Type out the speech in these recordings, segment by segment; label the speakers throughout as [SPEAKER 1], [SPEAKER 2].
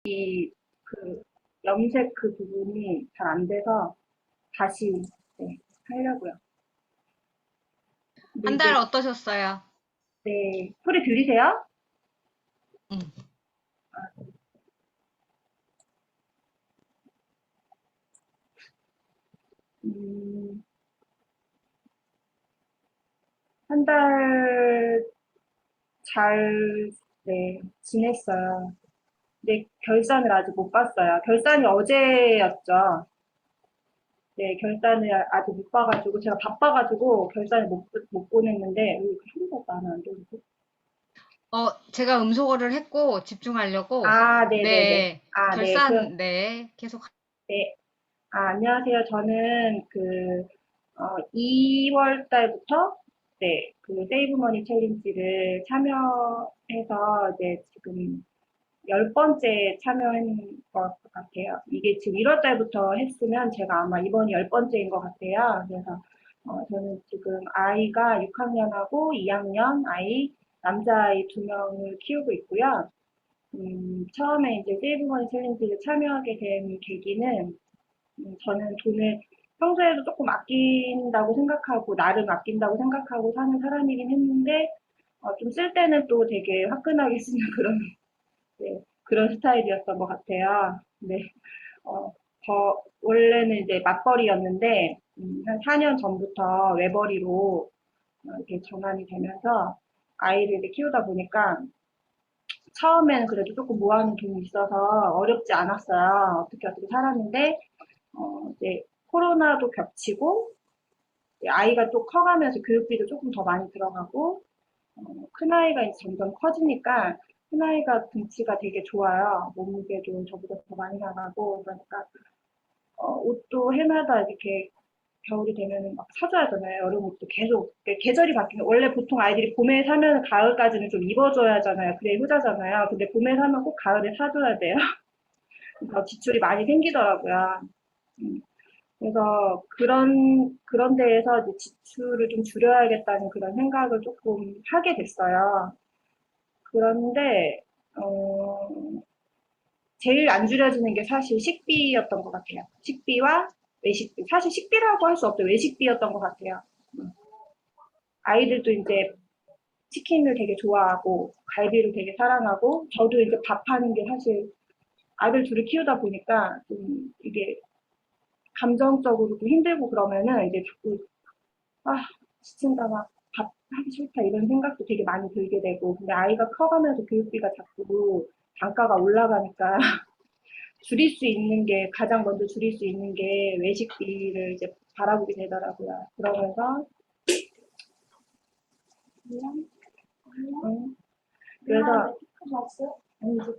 [SPEAKER 1] 그 염색 그 부분이 잘 안 돼서 다시 네, 하려고요. 근데
[SPEAKER 2] 한 달
[SPEAKER 1] 이제
[SPEAKER 2] 어떠셨어요?
[SPEAKER 1] 네, 소리 들리세요?
[SPEAKER 2] 응.
[SPEAKER 1] 음, 한 달 잘, 네, 지냈어요. 근데 결산을 아직 못 봤어요. 결산이 어제였죠. 네, 결산을 아직 못 봐가지고, 제가 바빠가지고 결산을 못 보냈는데, 소리가 나면 안 되는데.
[SPEAKER 2] 제가 음소거를 했고 집중하려고.
[SPEAKER 1] 아, 네네네.
[SPEAKER 2] 네,
[SPEAKER 1] 아, 네,
[SPEAKER 2] 결산, 네, 계속.
[SPEAKER 1] 네. 아, 안녕하세요. 저는 2월 달부터 네, 그 세이브 머니 챌린지를 참여해서 이제 지금 10번째 참여한 것 같아요. 이게 지금 1월 달부터 했으면 제가 아마 이번이 10번째인 것 같아요. 그래서 저는 지금 아이가 6학년하고 2학년 아이, 남자아이 2명을 키우고 있고요. 처음에 이제 세이브 머니 챌린지를 참여하게 된 계기는 저는 돈을 평소에도 조금 아낀다고 생각하고, 나름 아낀다고 생각하고 사는 사람이긴 했는데, 좀 쓸 때는 또 되게 화끈하게 쓰는 그런, 네, 그런 스타일이었던 것 같아요. 네, 원래는 이제 맞벌이였는데, 한 4년 전부터 외벌이로 이렇게 전환이 되면서 아이를 이렇게 키우다 보니까 처음에는 그래도 조금 모아놓은 돈이 있어서 어렵지 않았어요. 어떻게 살았는데, 이제 코로나도 겹치고 아이가 또 커가면서 교육비도 조금 더 많이 들어가고 큰아이가 이제 점점 커지니까 큰아이가 등치가 되게 좋아요. 몸무게도 저보다 더 많이 나가고 그러니까 옷도 해마다 이렇게 겨울이 되면 막 사줘야 하잖아요. 여름 옷도 계속 계절이 바뀌면 원래 보통 아이들이 봄에 사면 가을까지는 좀 입어줘야 하잖아요. 그래 효자잖아요. 근데 봄에 사면 꼭 가을에 사줘야 돼요. 그래서 지출이 많이 생기더라고요. 음. 그래서 그런 데에서 이제 지출을 좀 줄여야겠다는 그런 생각을 조금 하게 됐어요. 그런데, 어, 제일 안 줄여지는 게 사실 식비였던 것 같아요. 식비와 외식비. 사실 식비라고 할 수 없죠. 외식비였던 것 같아요. 음. 아이들도 이제 치킨을 되게 좋아하고, 갈비를 되게 사랑하고, 저도 이제 밥하는 게 사실 아들 둘을 키우다 보니까 좀 이게 감정적으로 좀 힘들고 그러면은 이제 자꾸 아, 지친다, 막, 밥 하기 싫다, 이런 생각도 되게 많이 들게 되고, 근데 아이가 커가면서 교육비가 자꾸 단가가 올라가니까, 줄일 수 있는 게, 가장 먼저 줄일 수 있는 게 외식비를 이제 바라보게 되더라고요. 그러면서, 음, 그래서, 아니, 이제,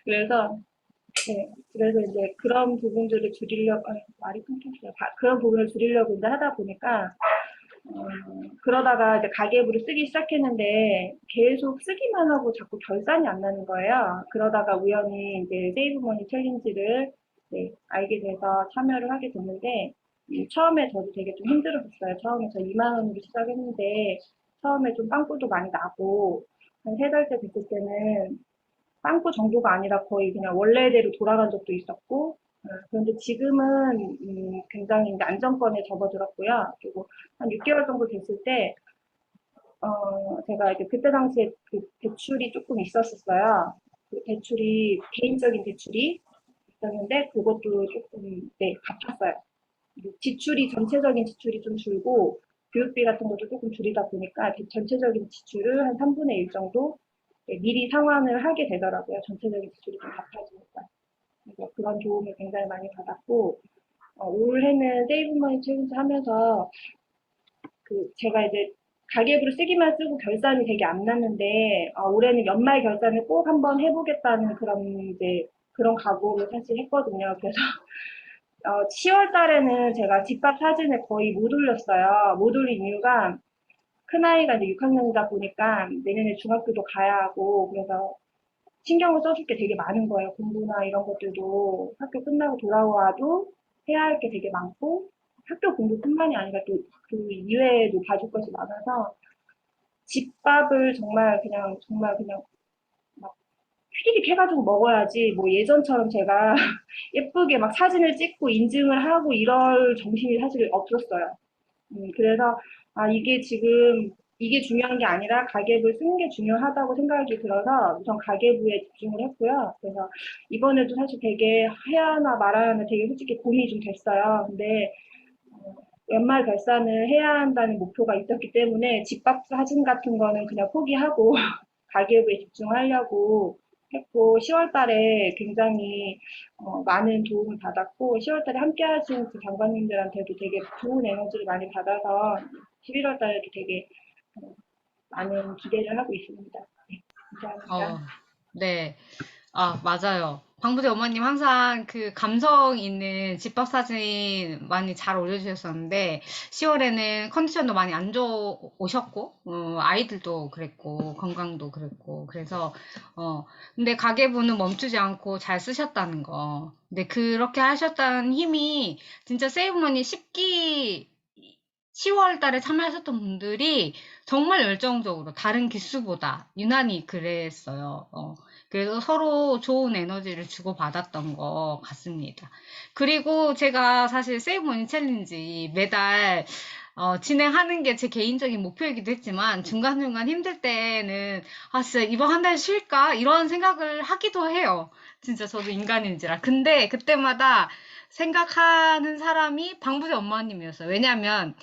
[SPEAKER 1] 그래서, 네, 그래서 이제 그런 부분들을 줄이려고, 말이 끊겼어요. 그런 부분을 줄이려고 이제 하다 보니까, 어, 그러다가 이제 가계부를 쓰기 시작했는데 계속 쓰기만 하고 자꾸 결산이 안 나는 거예요. 그러다가 우연히 이제 세이브머니 챌린지를 네, 알게 돼서 참여를 하게 됐는데 처음에 저도 되게 좀 힘들었어요. 처음에 저 2만 원으로 시작했는데 처음에 좀 빵꾸도 많이 나고 한 3달째 됐을 때는 빵꾸 정도가 아니라 거의 그냥 원래대로 돌아간 적도 있었고, 그런데 지금은 굉장히 이제 안정권에 접어들었고요. 그리고 한 6개월 정도 됐을 때, 제가 이제 그때 당시에 그 대출이 조금 있었었어요. 그 대출이, 개인적인 대출이 있었는데, 그것도 조금, 네, 갚았어요. 지출이, 전체적인 지출이 좀 줄고, 교육비 같은 것도 조금 줄이다 보니까, 전체적인 지출을 한 3분의 1 정도 네, 미리 상환을 하게 되더라고요. 전체적인 지출이 좀 갚아지니까. 그래서 그런 도움을 굉장히 많이 받았고, 올해는 세이브머니 챌린지 하면서 제가 이제 가계부를 쓰기만 쓰고 결산이 되게 안 났는데, 올해는 연말 결산을 꼭 한번 해보겠다는 그런 이제 그런 각오를 사실 했거든요. 그래서 10월 달에는 제가 집밥 사진을 거의 못 올렸어요. 못 올린 이유가 큰아이가 이제 6학년이다 보니까 내년에 중학교도 가야 하고, 그래서 신경을 써줄 게 되게 많은 거예요. 공부나 이런 것들도 학교 끝나고 돌아와도 해야 할 게 되게 많고 학교 공부뿐만이 아니라 또 그 이외에도 봐줄 것이 많아서 집밥을 정말 그냥 막 휘리릭 해가지고 먹어야지 뭐 예전처럼 제가 예쁘게 막 사진을 찍고 인증을 하고 이럴 정신이 사실 없었어요. 그래서 이게 지금 이게 중요한 게 아니라 가계부를 쓰는 게 중요하다고 생각이 들어서 우선 가계부에 집중을 했고요. 그래서 이번에도 사실 되게 해야 하나 말아야 하나 되게 솔직히 고민이 좀 됐어요. 근데 연말 결산을 해야 한다는 목표가 있었기 때문에 집밥 사진 같은 거는 그냥 포기하고 가계부에 집중하려고 했고 10월 달에 굉장히 많은 도움을 받았고 10월 달에 함께 하신 그 장관님들한테도 되게 좋은 에너지를 많이 받아서 11월 달에도 되게 많은 기대를 하고 있습니다. 네, 감사합니다.
[SPEAKER 2] 네. 맞아요. 방부제 어머님 항상 그 감성 있는 집밥 사진 많이 잘 올려주셨었는데, 10월에는 컨디션도 많이 안 좋으셨고, 아이들도 그랬고, 건강도 그랬고, 그래서, 근데 가계부는 멈추지 않고 잘 쓰셨다는 거. 근데 그렇게 하셨다는 힘이 진짜 세이브머니 10기 10월 달에 참여하셨던 분들이 정말 열정적으로 다른 기수보다 유난히 그랬어요. 그래서 서로 좋은 에너지를 주고받았던 것 같습니다. 그리고 제가 사실 세이브머니 챌린지 매달 진행하는 게 제 개인적인 목표이기도 했지만 중간중간 힘들 때는 진짜 이번 한 달 쉴까? 이런 생각을 하기도 해요. 진짜 저도 인간인지라. 근데 그때마다 생각하는 사람이 방부제 엄마님이었어요. 왜냐면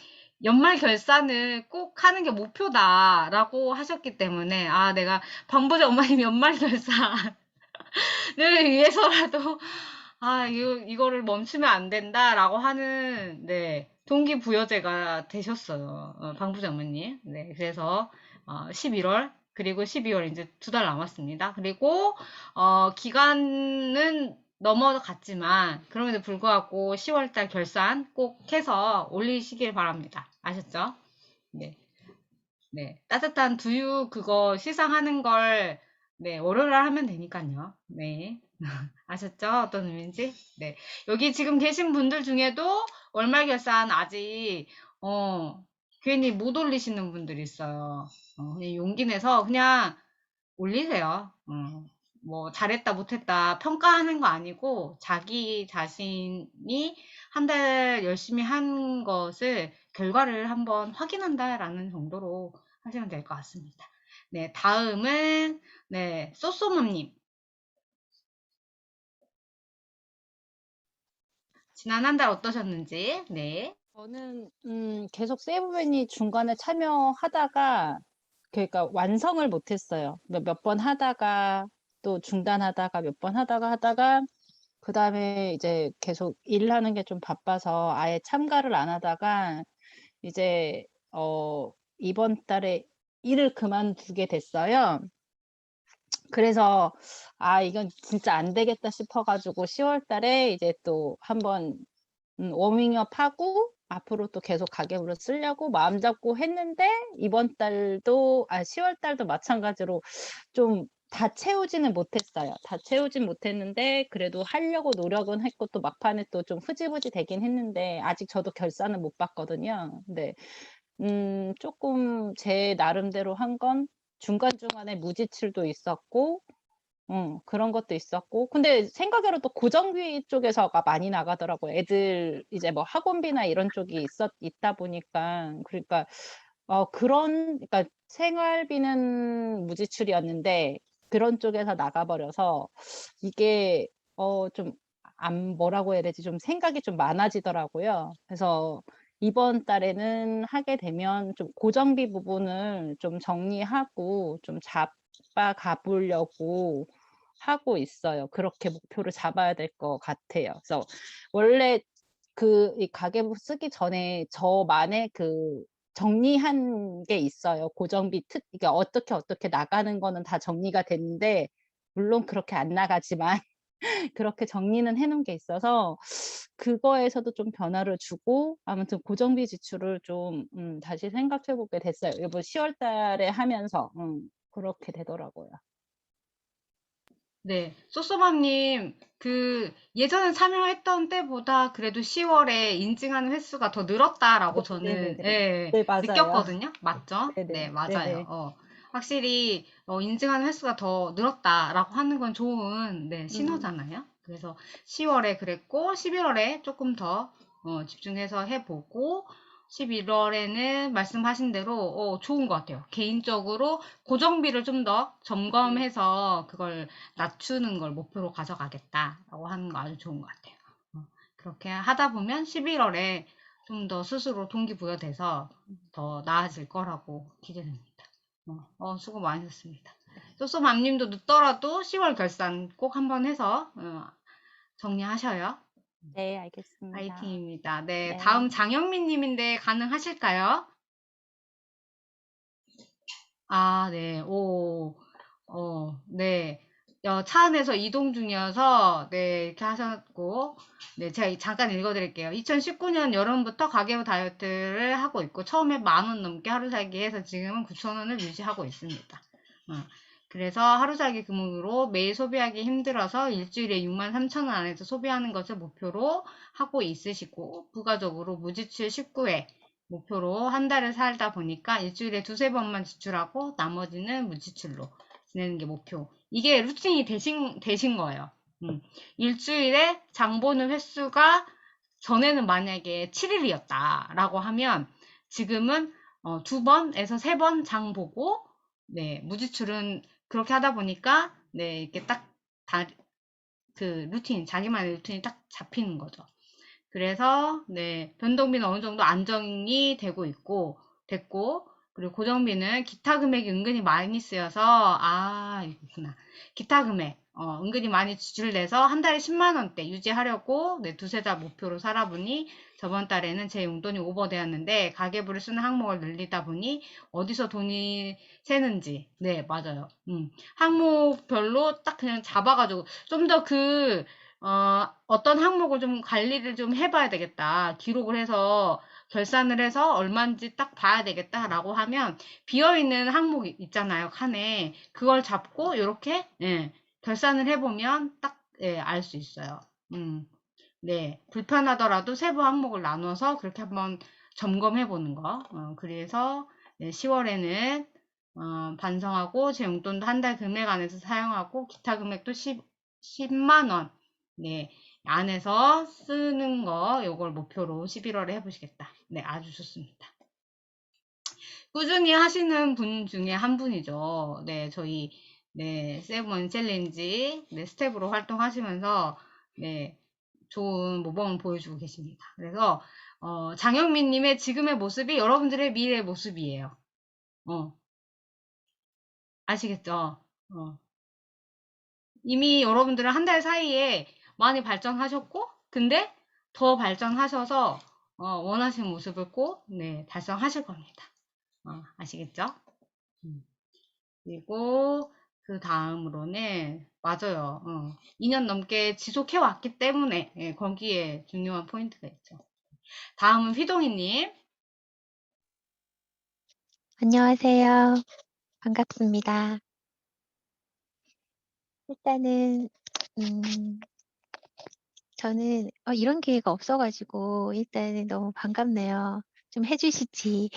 [SPEAKER 2] 연말 결산을 꼭 하는 게 목표다라고 하셨기 때문에 내가 방부제 엄마님 연말 결산을 위해서라도 이거를 멈추면 안 된다라고 하는 네 동기부여제가 되셨어요. 방부제 어머님. 네, 그래서 11월 그리고 12월 이제 2달 남았습니다. 그리고 기간은 넘어갔지만 그럼에도 불구하고 10월달 결산 꼭 해서 올리시길 바랍니다. 아셨죠? 네. 네. 따뜻한 두유 그거 시상하는 걸 네, 월요일 날 하면 되니까요. 네. 아셨죠? 어떤 의미인지? 네. 여기 지금 계신 분들 중에도 월말 결산 아직 괜히 못 올리시는 분들이 있어요. 그냥 용기 내서 그냥 올리세요. 뭐 잘했다 못했다 평가하는 거 아니고 자기 자신이 한 달 열심히 한 것을 결과를 한번 확인한다라는 정도로 하시면 될 것 같습니다. 네, 다음은 네, 쏘쏘맘님. 지난 한 달 어떠셨는지. 네.
[SPEAKER 3] 저는 계속 세이브맨이 중간에 참여하다가 그러니까 완성을 못했어요. 몇 번 하다가 또 중단하다가 몇 번 하다가 그다음에 이제 계속 일하는 게 좀 바빠서 아예 참가를 안 하다가 이제 이번 달에 일을 그만두게 됐어요. 그래서 이건 진짜 안 되겠다 싶어가지고 10월 달에 이제 또 한번 워밍업 하고 앞으로 또 계속 가계부로 쓰려고 마음 잡고 했는데 이번 달도 10월 달도 마찬가지로 좀 다 채우지는 못했어요. 다 채우진 못했는데 그래도 하려고 노력은 했고 또 막판에 또 좀 흐지부지 되긴 했는데 아직 저도 결산은 못 봤거든요. 근데 조금 제 나름대로 한 건 중간중간에 무지출도 있었고 그런 것도 있었고. 근데 생각외로 또 고정비 쪽에서가 많이 나가더라고요. 애들 이제 뭐 학원비나 이런 쪽이 있다 보니까. 그러니까, 그러니까 생활비는 무지출이었는데 그런 쪽에서 나가버려서 이게, 좀, 뭐라고 해야 되지? 좀 생각이 좀 많아지더라고요. 그래서 이번 달에는 하게 되면 좀 고정비 부분을 좀 정리하고 좀 잡아 가보려고 하고 있어요. 그렇게 목표를 잡아야 될 것 같아요. 그래서 원래 이 가계부 쓰기 전에 저만의 그 정리한 게 있어요. 고정비 이게 어떻게 나가는 거는 다 정리가 됐는데, 물론 그렇게 안 나가지만 그렇게 정리는 해 놓은 게 있어서 그거에서도 좀 변화를 주고 아무튼 고정비 지출을 좀 다시 생각해 보게 됐어요. 이번 10월 달에 하면서 그렇게 되더라고요.
[SPEAKER 2] 네, 소소맘님, 예전에 참여했던 때보다 그래도 10월에 인증하는 횟수가 더 늘었다라고 저는,
[SPEAKER 3] 네네네.
[SPEAKER 2] 예,
[SPEAKER 3] 네, 맞아요.
[SPEAKER 2] 느꼈거든요. 맞죠? 네,
[SPEAKER 3] 네네.
[SPEAKER 2] 맞아요.
[SPEAKER 3] 네네.
[SPEAKER 2] 확실히, 인증하는 횟수가 더 늘었다라고 하는 건 좋은, 네,
[SPEAKER 3] 음,
[SPEAKER 2] 신호잖아요. 그래서 10월에 그랬고, 11월에 조금 더, 집중해서 해보고, 11월에는 말씀하신 대로, 좋은 것 같아요. 개인적으로 고정비를 좀 더 점검해서 그걸 낮추는 걸 목표로 가져가겠다라고 하는 거 아주 좋은 것 같아요. 그렇게 하다 보면 11월에 좀 더 스스로 동기부여돼서 더 나아질 거라고 기대됩니다. 수고 많으셨습니다. 소소맘님도 늦더라도 10월 결산 꼭 한번 해서 정리하셔요.
[SPEAKER 3] 네, 알겠습니다.
[SPEAKER 2] 파이팅입니다. 네,
[SPEAKER 3] 네.
[SPEAKER 2] 다음 장영민님인데 가능하실까요? 아, 네. 네. 차 안에서 이동 중이어서, 네, 이렇게 하셨고, 네, 제가 잠깐 읽어드릴게요. 2019년 여름부터 가계부 다이어트를 하고 있고, 처음에 10,000원 넘게 하루 살기 해서 지금은 9,000원을 유지하고 있습니다. 어, 그래서 하루 살기 금액으로 매일 소비하기 힘들어서 일주일에 63,000원 안에서 소비하는 것을 목표로 하고 있으시고, 부가적으로 무지출 19회, 목표로 한 달을 살다 보니까 일주일에 두세 번만 지출하고 나머지는 무지출로 지내는 게 목표. 이게 루틴이 되신 거예요. 일주일에 장 보는 횟수가 전에는 만약에 7일이었다라고 하면 지금은 2번에서 3번 장 보고 네, 무지출은 그렇게 하다 보니까 네, 이렇게 딱 자기만의 루틴이 딱 잡히는 거죠. 그래서 네, 변동비는 어느 정도 안정이 됐고, 그리고 고정비는 기타 금액이 은근히 많이 쓰여서, 이구나. 기타 금액, 은근히 많이 지출돼서 한 달에 10만 원대 유지하려고, 네, 두세 달 목표로 살아보니, 저번 달에는 제 용돈이 오버되었는데, 가계부를 쓰는 항목을 늘리다 보니, 어디서 돈이 새는지, 네, 맞아요. 항목별로 딱 그냥 잡아가지고, 좀더 어떤 항목을 좀 관리를 좀 해봐야 되겠다. 기록을 해서 결산을 해서 얼마인지 딱 봐야 되겠다라고 하면 비어있는 항목 있잖아요. 칸에. 그걸 잡고 이렇게 예, 결산을 해보면 딱 예, 알 수 있어요. 네. 불편하더라도 세부 항목을 나눠서 그렇게 한번 점검해 보는 거. 그래서 네, 10월에는 반성하고 제 용돈도 한 달 금액 안에서 사용하고 기타 금액도 10만 원 네, 안에서 쓰는 거 요걸 목표로 11월에 해보시겠다. 네, 아주 좋습니다. 꾸준히 하시는 분 중에 한 분이죠. 네, 저희 네, 세븐 챌린지 네, 스텝으로 활동하시면서 네, 좋은 모범을 보여주고 계십니다. 그래서 장영민님의 지금의 모습이 여러분들의 미래의 모습이에요. 아시겠죠? 이미 여러분들은 한 달 사이에 많이 발전하셨고, 근데 더 발전하셔서 원하시는 모습을 꼭 네, 달성하실 겁니다. 아시겠죠? 음. 그리고 그 다음으로는 맞아요. 2년 넘게 지속해 왔기 때문에 예, 거기에 중요한 포인트가 있죠. 다음은 휘동이님.
[SPEAKER 4] 안녕하세요. 반갑습니다. 일단은 저는 이런 기회가 없어 가지고 일단은 너무 반갑네요. 좀 해 주시지.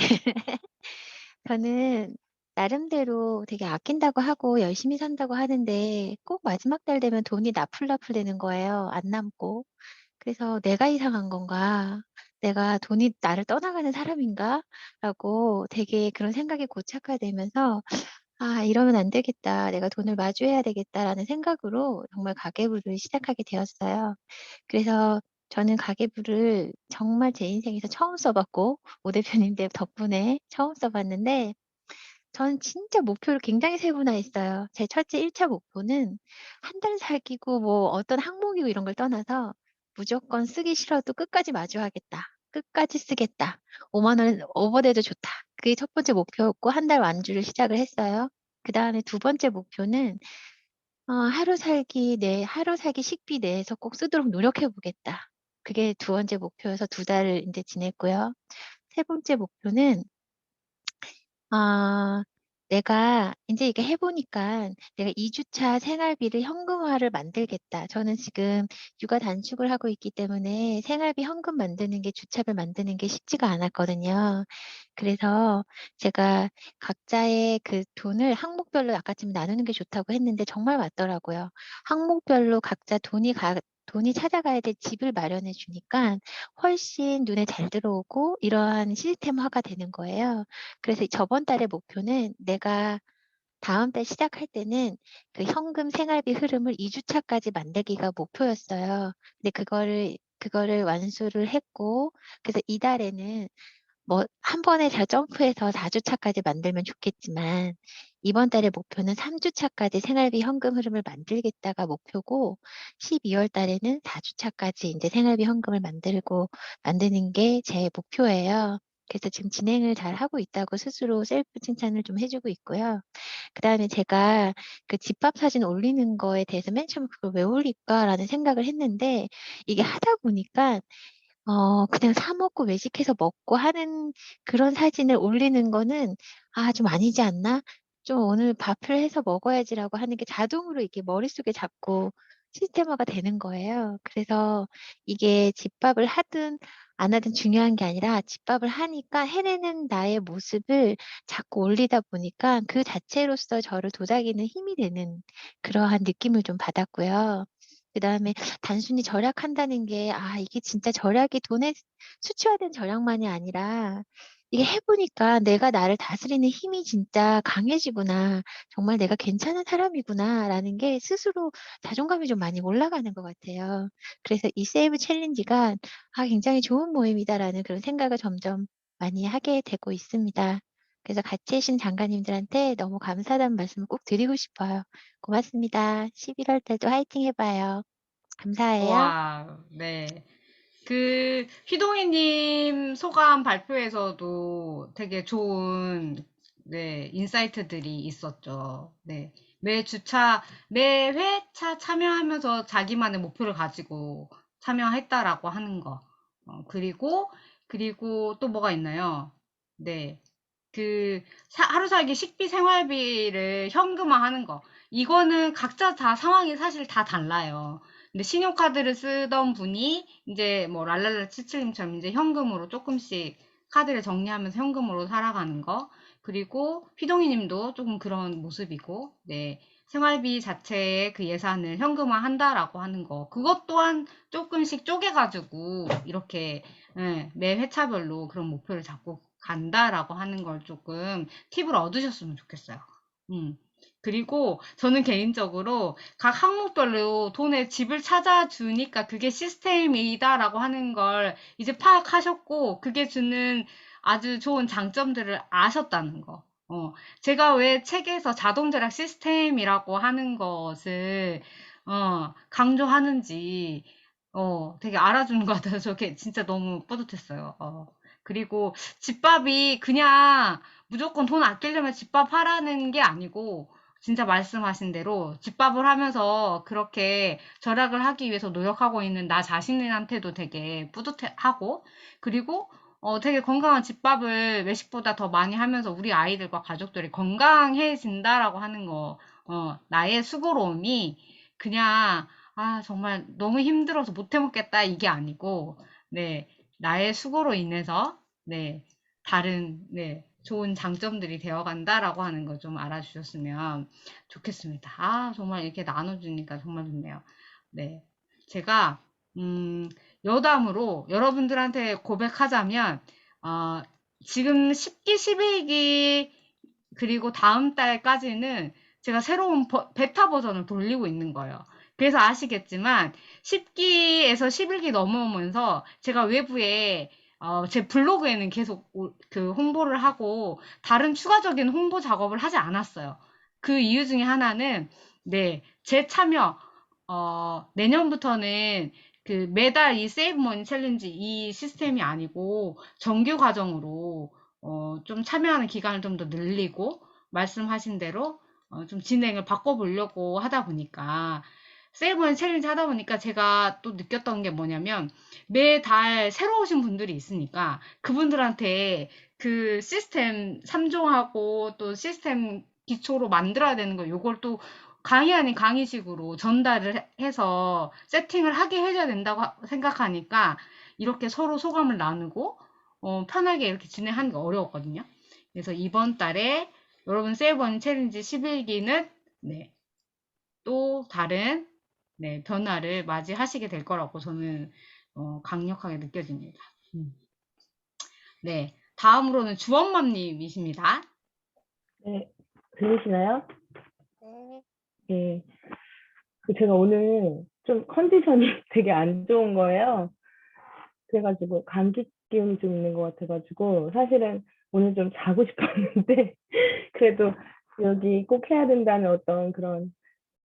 [SPEAKER 4] 저는 나름대로 되게 아낀다고 하고 열심히 산다고 하는데 꼭 마지막 달 되면 돈이 나풀나풀 되는 거예요, 안 남고. 그래서 '내가 이상한 건가? 내가 돈이 나를 떠나가는 사람인가?'라고 되게 그런 생각이 고착화되면서 '아 이러면 안 되겠다. 내가 돈을 마주해야 되겠다.'라는 생각으로 정말 가계부를 시작하게 되었어요. 그래서 저는 가계부를 정말 제 인생에서 처음 써 봤고 오 대표님들 덕분에 처음 써 봤는데 전 진짜 목표를 굉장히 세분화했어요. 제 첫째 1차 목표는 한 달 살기고 뭐 어떤 항목이고 이런 걸 떠나서 '무조건 쓰기 싫어도 끝까지 마주하겠다. 끝까지 쓰겠다. 5만 원 오버돼도 좋다.' 그게 첫 번째 목표였고 한 달 완주를 시작을 했어요. 그다음에 두 번째 목표는 '하루 살기 식비 내에서 꼭 쓰도록 노력해 보겠다.' 그게 두 번째 목표여서 두 달을 인제 지냈고요. 세 번째 목표는 아 내가 이제 이게 해보니까 내가 2주차 생활비를 현금화를 만들겠다. 저는 지금 육아 단축을 하고 있기 때문에 생활비 현금 만드는 게 주차를 만드는 게 쉽지가 않았거든요. 그래서 제가 각자의 그 돈을 항목별로 아까쯤 나누는 게 좋다고 했는데 정말 맞더라고요. 항목별로 각자 돈이 찾아가야 될 집을 마련해 주니까 훨씬 눈에 잘 들어오고 이러한 시스템화가 되는 거예요. 그래서 저번 달의 목표는 내가 다음 달 시작할 때는 그 현금 생활비 흐름을 2주차까지 만들기가 목표였어요. 근데 그거를 완수를 했고, 그래서 이달에는 뭐 한 번에 다 점프해서 4주차까지 만들면 좋겠지만 이번 달의 목표는 3주차까지 생활비 현금 흐름을 만들겠다가 목표고 12월 달에는 4주차까지 이제 생활비 현금을 만드는 게 제 목표예요. 그래서 지금 진행을 잘 하고 있다고 스스로 셀프 칭찬을 좀 해주고 있고요. 그다음에 제가 그 집밥 사진 올리는 거에 대해서 맨 처음에 그걸 왜 올릴까라는 생각을 했는데 이게 하다 보니까 그냥 사 먹고 외식해서 먹고 하는 그런 사진을 올리는 거는 '아 좀 아니지 않나? 좀 오늘 밥을 해서 먹어야지.'라고 하는 게 자동으로 이렇게 머릿속에 자꾸 시스템화가 되는 거예요. 그래서 이게 집밥을 하든 안 하든 중요한 게 아니라 집밥을 하니까 해내는 나의 모습을 자꾸 올리다 보니까 그 자체로서 저를 도닥이는 힘이 되는 그러한 느낌을 좀 받았고요. 그다음에 단순히 절약한다는 게 이게 진짜 절약이 돈에 수치화된 절약만이 아니라 이게 해 보니까 '내가 나를 다스리는 힘이 진짜 강해지구나. 정말 내가 괜찮은 사람이구나.'라는 게 스스로 자존감이 좀 많이 올라가는 것 같아요. 그래서 이 세이브 챌린지가 '굉장히 좋은 모임이다.'라는 그런 생각을 점점 많이 하게 되고 있습니다. 그래서 같이 계신 장관님들한테 너무 감사하다는 말씀을 꼭 드리고 싶어요. 고맙습니다. 11월 달도 화이팅 해 봐요. 감사해요.
[SPEAKER 2] 와, 네. 그 휘동희님 소감 발표에서도 되게 좋은 네, 인사이트들이 있었죠. 네. 매 회차 참여하면서 자기만의 목표를 가지고 참여했다라고 하는 거. 그리고 또 뭐가 있나요? 네. 하루 살기 식비 생활비를 현금화하는 거. 이거는 각자 다 상황이 사실 다 달라요. 근데 신용카드를 쓰던 분이 이제 뭐 랄랄라 치칠님처럼 이제 현금으로 조금씩 카드를 정리하면서 현금으로 살아가는 거. 그리고 휘동희 님도 조금 그런 모습이고, 네. 생활비 자체의 그 예산을 현금화 한다라고 하는 거. 그것 또한 조금씩 쪼개가지고 이렇게 매 회차별로 그런 목표를 잡고 간다라고 하는 걸 조금 팁을 얻으셨으면 좋겠어요. 그리고 저는 개인적으로 각 항목별로 돈의 집을 찾아주니까 그게 시스템이다라고 하는 걸 이제 파악하셨고, 그게 주는 아주 좋은 장점들을 아셨다는 거. 제가 왜 책에서 자동절약 시스템이라고 하는 것을, 강조하는지, 되게 알아주는 것 같아서 저게 진짜 너무 뿌듯했어요. 그리고 집밥이 그냥 무조건 돈 아끼려면 집밥 하라는 게 아니고, 진짜 말씀하신 대로 집밥을 하면서 그렇게 절약을 하기 위해서 노력하고 있는 나 자신한테도 되게 뿌듯하고, 그리고 되게 건강한 집밥을 외식보다 더 많이 하면서 우리 아이들과 가족들이 건강해진다라고 하는 거, 나의 수고로움이 그냥, 정말 너무 힘들어서 못 해먹겠다, 이게 아니고, 네, 나의 수고로 인해서, 네, 네, 좋은 장점들이 되어간다라고 하는 거 좀 알아주셨으면 좋겠습니다. 정말 이렇게 나눠주니까 정말 좋네요. 네. 제가, 여담으로 여러분들한테 고백하자면, 어, 지금 10기, 11기, 그리고 다음 달까지는 제가 새로운 베타 버전을 돌리고 있는 거예요. 그래서 아시겠지만 10기에서 11기 넘어오면서 제가 외부에 제 블로그에는 계속 그 홍보를 하고 다른 추가적인 홍보 작업을 하지 않았어요. 그 이유 중에 하나는 네, 제 참여 내년부터는 그 매달 이 세이브 머니 챌린지 이 시스템이 아니고 정규 과정으로 좀 참여하는 기간을 좀 더 늘리고 말씀하신 대로 좀 진행을 바꿔보려고 하다 보니까 세이브 챌린지 하다 보니까 제가 또 느꼈던 게 뭐냐면 매달 새로 오신 분들이 있으니까 그분들한테 그 시스템 3종하고 또 시스템 기초로 만들어야 되는 거 요걸 또 강의 아닌 강의식으로 전달을 해서 세팅을 하게 해줘야 된다고 생각하니까 이렇게 서로 소감을 나누고 편하게 이렇게 진행하는 게 어려웠거든요. 그래서 이번 달에 여러분 세이버니 챌린지 11기는 네, 또 다른 네, 변화를 맞이하시게 될 거라고 저는 강력하게 느껴집니다. 네, 다음으로는 주원맘님이십니다.
[SPEAKER 5] 네, 들리시나요?
[SPEAKER 4] 네.
[SPEAKER 5] 네. 제가 오늘 좀 컨디션이 되게 안 좋은 거예요. 그래가지고 감기 기운이 좀 있는 것 같아가지고 사실은 오늘 좀 자고 싶었는데 그래도 여기 꼭 해야 된다는 어떤 그런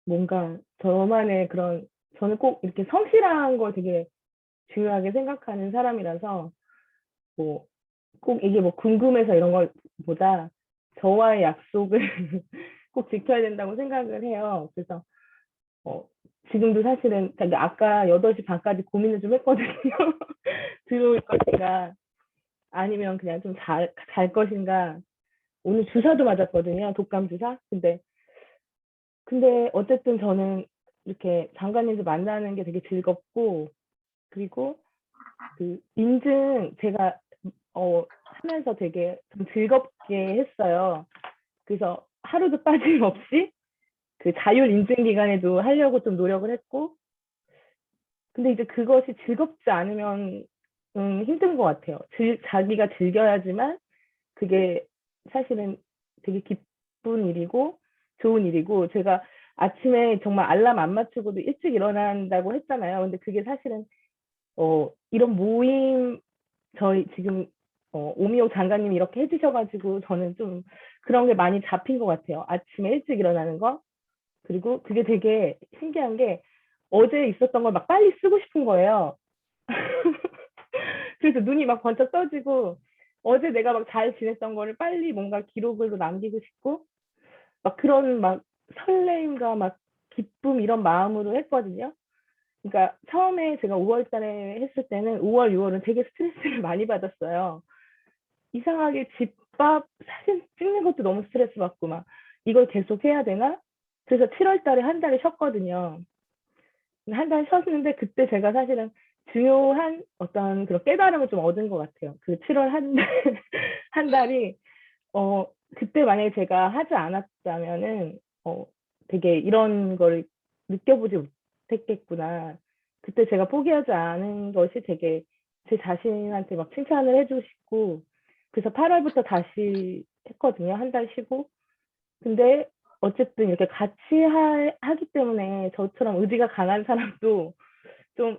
[SPEAKER 5] 뭔가 저만의 그런 저는 꼭 이렇게 성실한 걸 되게 중요하게 생각하는 사람이라서 뭐 꼭 이게 뭐 궁금해서 이런 것보다 저와의 약속을 꼭 지켜야 된다고 생각을 해요. 그래서 어, 지금도 사실은 아까 8시 반까지 고민을 좀 했거든요. 들어올 것인가 아니면 그냥 좀 잘 것인가. 오늘 주사도 맞았거든요. 독감 주사. 근데 어쨌든 저는 이렇게 장관님들 만나는 게 되게 즐겁고 그리고 그 인증 제가 하면서 되게 좀 즐겁게 했어요. 그래서 하루도 빠짐없이 그 자율 인증 기간에도 하려고 좀 노력을 했고 근데 이제 그것이 즐겁지 않으면 힘든 것 같아요. 자기가 즐겨야지만 그게 사실은 되게 기쁜 일이고 좋은 일이고 제가 아침에 정말 알람 안 맞추고도 일찍 일어난다고 했잖아요. 근데 그게 사실은 이런 모임 저희 지금 오미옥 장관님이 이렇게 해주셔가지고 저는 좀 그런 게 많이 잡힌 것 같아요. 아침에 일찍 일어나는 거. 그리고 그게 되게 신기한 게 어제 있었던 걸 막 빨리 쓰고 싶은 거예요. 그래서 눈이 막 번쩍 떠지고 어제 내가 막 잘 지냈던 거를 빨리 뭔가 기록으로 남기고 싶고 막 그런 막 설레임과 막 기쁨 이런 마음으로 했거든요. 그러니까 처음에 제가 5월 달에 했을 때는 5월, 6월은 되게 스트레스를 많이 받았어요. 이상하게 집밥 사진 찍는 것도 너무 스트레스 받고 막 이걸 계속 해야 되나? 그래서 7월 달에 한 달을 쉬었거든요. 한 달 쉬었는데 그때 제가 사실은 중요한 어떤 그런 깨달음을 좀 얻은 것 같아요. 그 7월 한 달이 그때 만약에 제가 하지 않았다면은 되게 이런 걸 느껴보지 못했겠구나. 그때 제가 포기하지 않은 것이 되게 제 자신한테 막 칭찬을 해주고 싶고 그래서 8월부터 다시 했거든요. 한 달 쉬고. 근데 어쨌든 이렇게 같이 하기 때문에 저처럼 의지가 강한 사람도 좀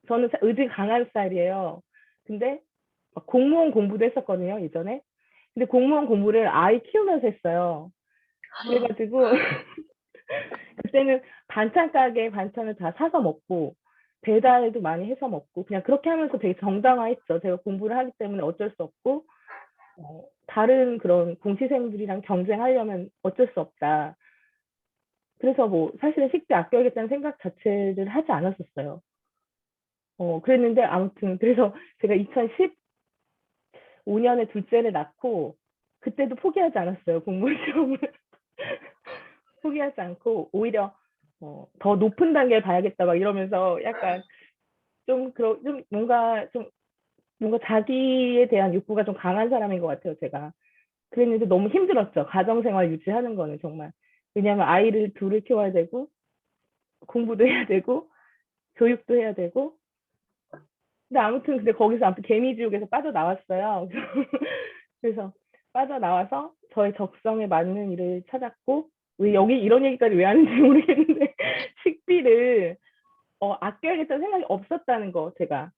[SPEAKER 5] 저는 의지 강한 스타일이에요. 근데 공무원 공부도 했었거든요, 예전에. 근데 공무원 공부를 아이 키우면서 했어요. 그래가지고 그때는 반찬 가게 반찬을 다 사서 먹고 배달도 많이 해서 먹고 그냥 그렇게 하면서 되게 정당화했죠. 제가 공부를 하기 때문에 어쩔 수 없고 다른 그런 공시생들이랑 경쟁하려면 어쩔 수 없다. 그래서 뭐 사실은 식비 아껴야겠다는 생각 자체를 하지 않았었어요. 그랬는데 아무튼 그래서 제가 2015년에 둘째를 낳고 그때도 포기하지 않았어요. 공무원 시험을. 포기하지 않고 오히려 더 높은 단계를 봐야겠다 막 이러면서 약간 좀 뭔가 자기에 대한 욕구가 좀 강한 사람인 것 같아요, 제가. 그랬는데 너무 힘들었죠. 가정생활 유지하는 거는 정말. 왜냐하면 아이를 둘을 키워야 되고 공부도 해야 되고 교육도 해야 되고 근데 아무튼 거기서 아무튼 개미지옥에서 빠져나왔어요. 그래서 빠져나와서 저의 적성에 맞는 일을 찾았고 왜 여기 이런 얘기까지 왜 하는지 모르겠는데 식비를 아껴야겠다는 생각이 없었다는 거 제가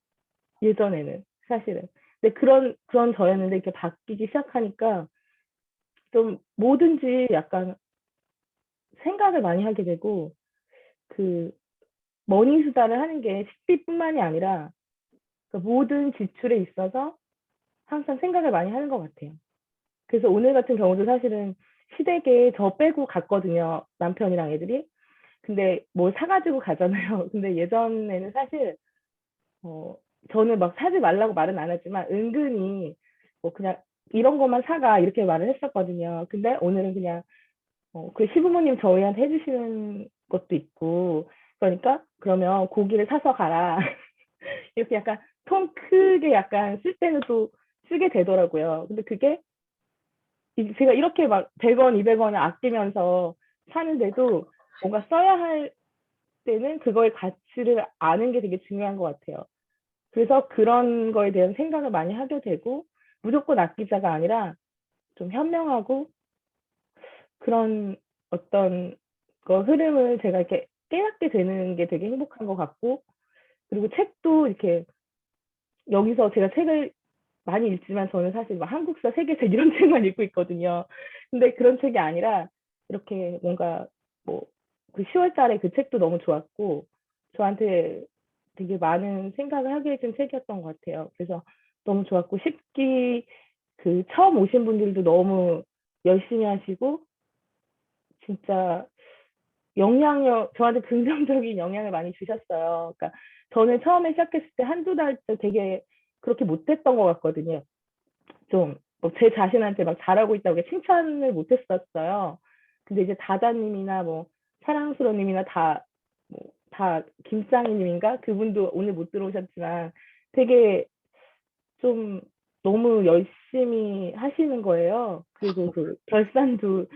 [SPEAKER 5] 예전에는 사실은 근데 그런 저였는데 이렇게 바뀌기 시작하니까 좀 뭐든지 약간 생각을 많이 하게 되고 그 머니수다를 하는 게 식비뿐만이 아니라 그 모든 지출에 있어서 항상 생각을 많이 하는 것 같아요. 그래서 오늘 같은 경우도 사실은 시댁에 저 빼고 갔거든요. 남편이랑 애들이. 근데 뭘 사가지고 가잖아요. 근데 예전에는 사실 저는 막 사지 말라고 말은 안 하지만 은근히 뭐 그냥 이런 것만 사가 이렇게 말을 했었거든요. 근데 오늘은 그냥 그 시부모님 저희한테 해주시는 것도 있고 그러니까 그러면 고기를 사서 가라 이렇게 약간 통 크게 약간 쓸 때는 또 쓰게 되더라고요. 근데 그게 제가 이렇게 막 100원, 200원을 아끼면서 사는데도 뭔가 써야 할 때는 그거의 가치를 아는 게 되게 중요한 것 같아요. 그래서 그런 거에 대한 생각을 많이 하게 되고 무조건 아끼자가 아니라 좀 현명하고 그런 어떤 거 흐름을 제가 이렇게 깨닫게 되는 게 되게 행복한 것 같고 그리고 책도 이렇게 여기서 제가 책을 많이 읽지만 저는 사실 막 한국사 세계책 이런 책만 읽고 있거든요. 근데 그런 책이 아니라 이렇게 뭔가 뭐 그 10월 달에 그 책도 너무 좋았고 저한테 되게 많은 생각을 하게 해준 책이었던 것 같아요. 그래서 너무 좋았고 10기 그 처음 오신 분들도 너무 열심히 하시고 진짜 영향력 저한테 긍정적인 영향을 많이 주셨어요. 그러니까 저는 처음에 시작했을 때 한두 달 때 되게 그렇게 못했던 것 같거든요. 좀 제 자신한테 막 잘하고 있다고 칭찬을 못했었어요. 근데 이제 다다님이나 뭐 사랑스러님이나 다 김짱이님인가 그분도 오늘 못 들어오셨지만 되게 좀 너무 열심히 하시는 거예요. 그리고 그 결산도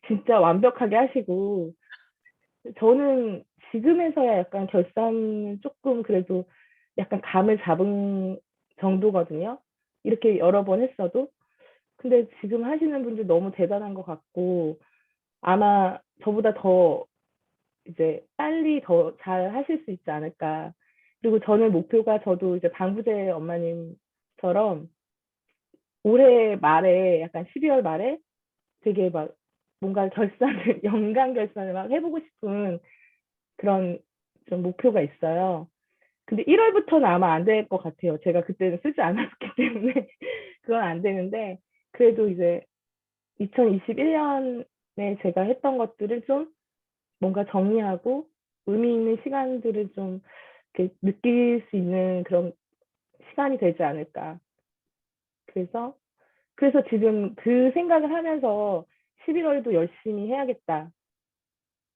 [SPEAKER 5] 진짜 완벽하게 하시고 저는 지금에서야 약간 결산 조금 그래도 약간 감을 잡은 정도거든요. 이렇게 여러 번 했어도. 근데 지금 하시는 분들 너무 대단한 것 같고 아마 저보다 더 이제 빨리 더 잘 하실 수 있지 않을까. 그리고 저는 목표가 저도 이제 방부제 엄마님처럼 올해 말에 약간 12월 말에 되게 막 뭔가 결산을 연간 결산을 막 해보고 싶은 그런 좀 목표가 있어요. 근데 1월부터는 아마 안 될 것 같아요. 제가 그때는 쓰지 않았기 때문에 그건 안 되는데 그래도 이제 2021년에 제가 했던 것들을 좀 뭔가 정리하고 의미 있는 시간들을 좀 이렇게 느낄 수 있는 그런 시간이 되지 않을까. 그래서 지금 그 생각을 하면서 11월도 열심히 해야겠다.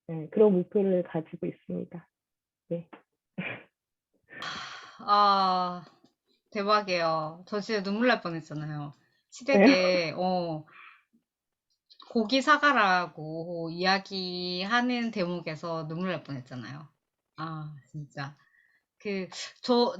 [SPEAKER 5] 네, 그런 목표를 가지고 있습니다. 네.
[SPEAKER 2] 아, 대박이에요. 저 진짜 눈물 날 뻔했잖아요.
[SPEAKER 5] 네.
[SPEAKER 2] 시댁에, 고기 사가라고 이야기하는 대목에서 눈물 날 뻔했잖아요. 아, 진짜.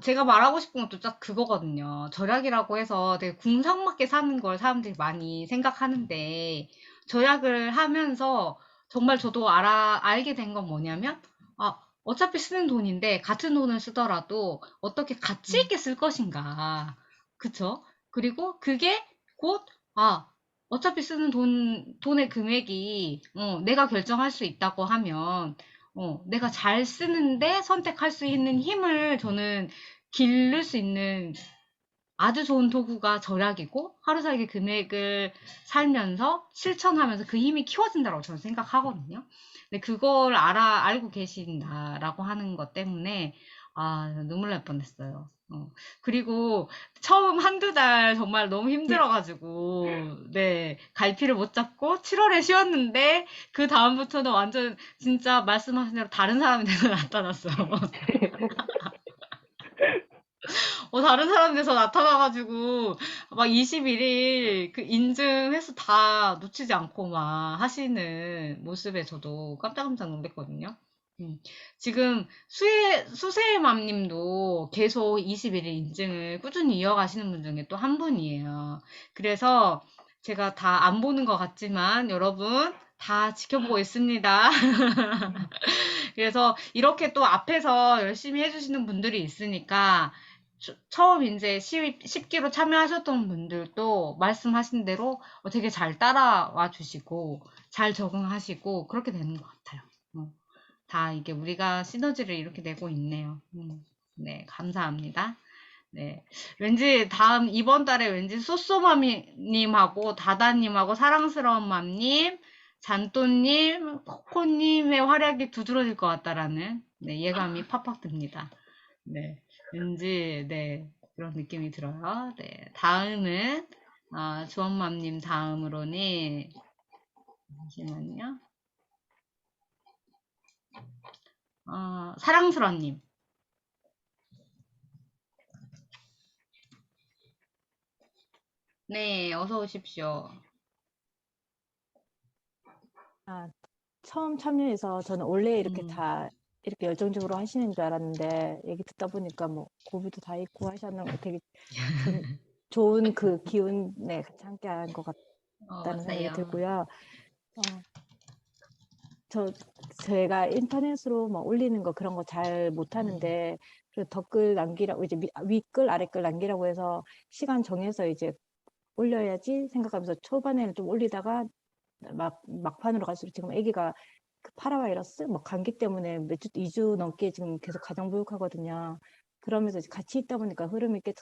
[SPEAKER 2] 제가 말하고 싶은 것도 딱 그거거든요. 절약이라고 해서 되게 궁상맞게 사는 걸 사람들이 많이 생각하는데, 절약을 하면서 정말 저도 알게 된 건 뭐냐면, 어차피 쓰는 돈인데, 같은 돈을 쓰더라도 어떻게 가치 있게 쓸 것인가. 그쵸? 그리고 그게 곧, 아, 어차피 쓰는 돈의 금액이, 내가 결정할 수 있다고 하면, 내가 잘 쓰는데 선택할 수 있는 힘을 저는 기를 수 있는 아주 좋은 도구가 절약이고 하루살기 금액을 살면서 실천하면서 그 힘이 키워진다고 저는 생각하거든요. 근데 그걸 알고 계신다라고 하는 것 때문에 눈물 날 뻔했어요. 그리고 처음 한두 달 정말 너무 힘들어가지고 네 갈피를 못 잡고 7월에 쉬었는데 그 다음부터는 완전 진짜 말씀하신 대로 다른 사람이 돼서 나타났어요. 다른 사람 돼서 나타나가지고, 막 21일 그 인증 횟수 다 놓치지 않고 막 하시는 모습에 저도 깜짝깜짝 놀랐거든요. 지금 수세맘 님도 계속 21일 인증을 꾸준히 이어가시는 분 중에 또 한 분이에요. 그래서 제가 다 안 보는 것 같지만 여러분 다 지켜보고 있습니다. 그래서 이렇게 또 앞에서 열심히 해주시는 분들이 있으니까 처음 이제 10기로 참여하셨던 분들도 말씀하신 대로 되게 잘 따라와 주시고 잘 적응하시고 그렇게 되는 것 같아요. 다 이게 우리가 시너지를 이렇게 내고 있네요. 네, 감사합니다. 네, 왠지 이번 달에 왠지 쏘쏘맘님하고 다다님하고 사랑스러운 맘님, 잔또님, 코코님의 활약이 두드러질 것 같다라는 네, 예감이 팍팍 듭니다. 네, 왠지 네 그런 느낌이 들어요. 네, 다음은 주원맘님 다음으로는, 잠시만요. 사랑스러님. 네, 어서 오십시오.
[SPEAKER 3] 처음 참여해서 저는 원래 이렇게
[SPEAKER 2] 음.
[SPEAKER 3] 다 이렇게 열정적으로 하시는 줄 알았는데 얘기 듣다 보니까 뭐 고비도 다 있고 하셨는 거 되게 좋은 그 기운에 같이 함께 한 것 같다는 생각이
[SPEAKER 2] 맞아요.
[SPEAKER 3] 들고요. 제가 인터넷으로 뭐 올리는 거 그런 거 잘 못하는데 그 댓글 남기라고 이제 윗글 아랫글 남기라고 해서 시간 정해서 이제 올려야지 생각하면서 초반에는 좀 올리다가 막판으로 갈수록 지금 아기가 그 파라바이러스, 뭐 감기 때문에 몇 주, 2주 넘게 지금 계속 가정보육하거든요. 그러면서 이제 같이 있다 보니까 흐름 있게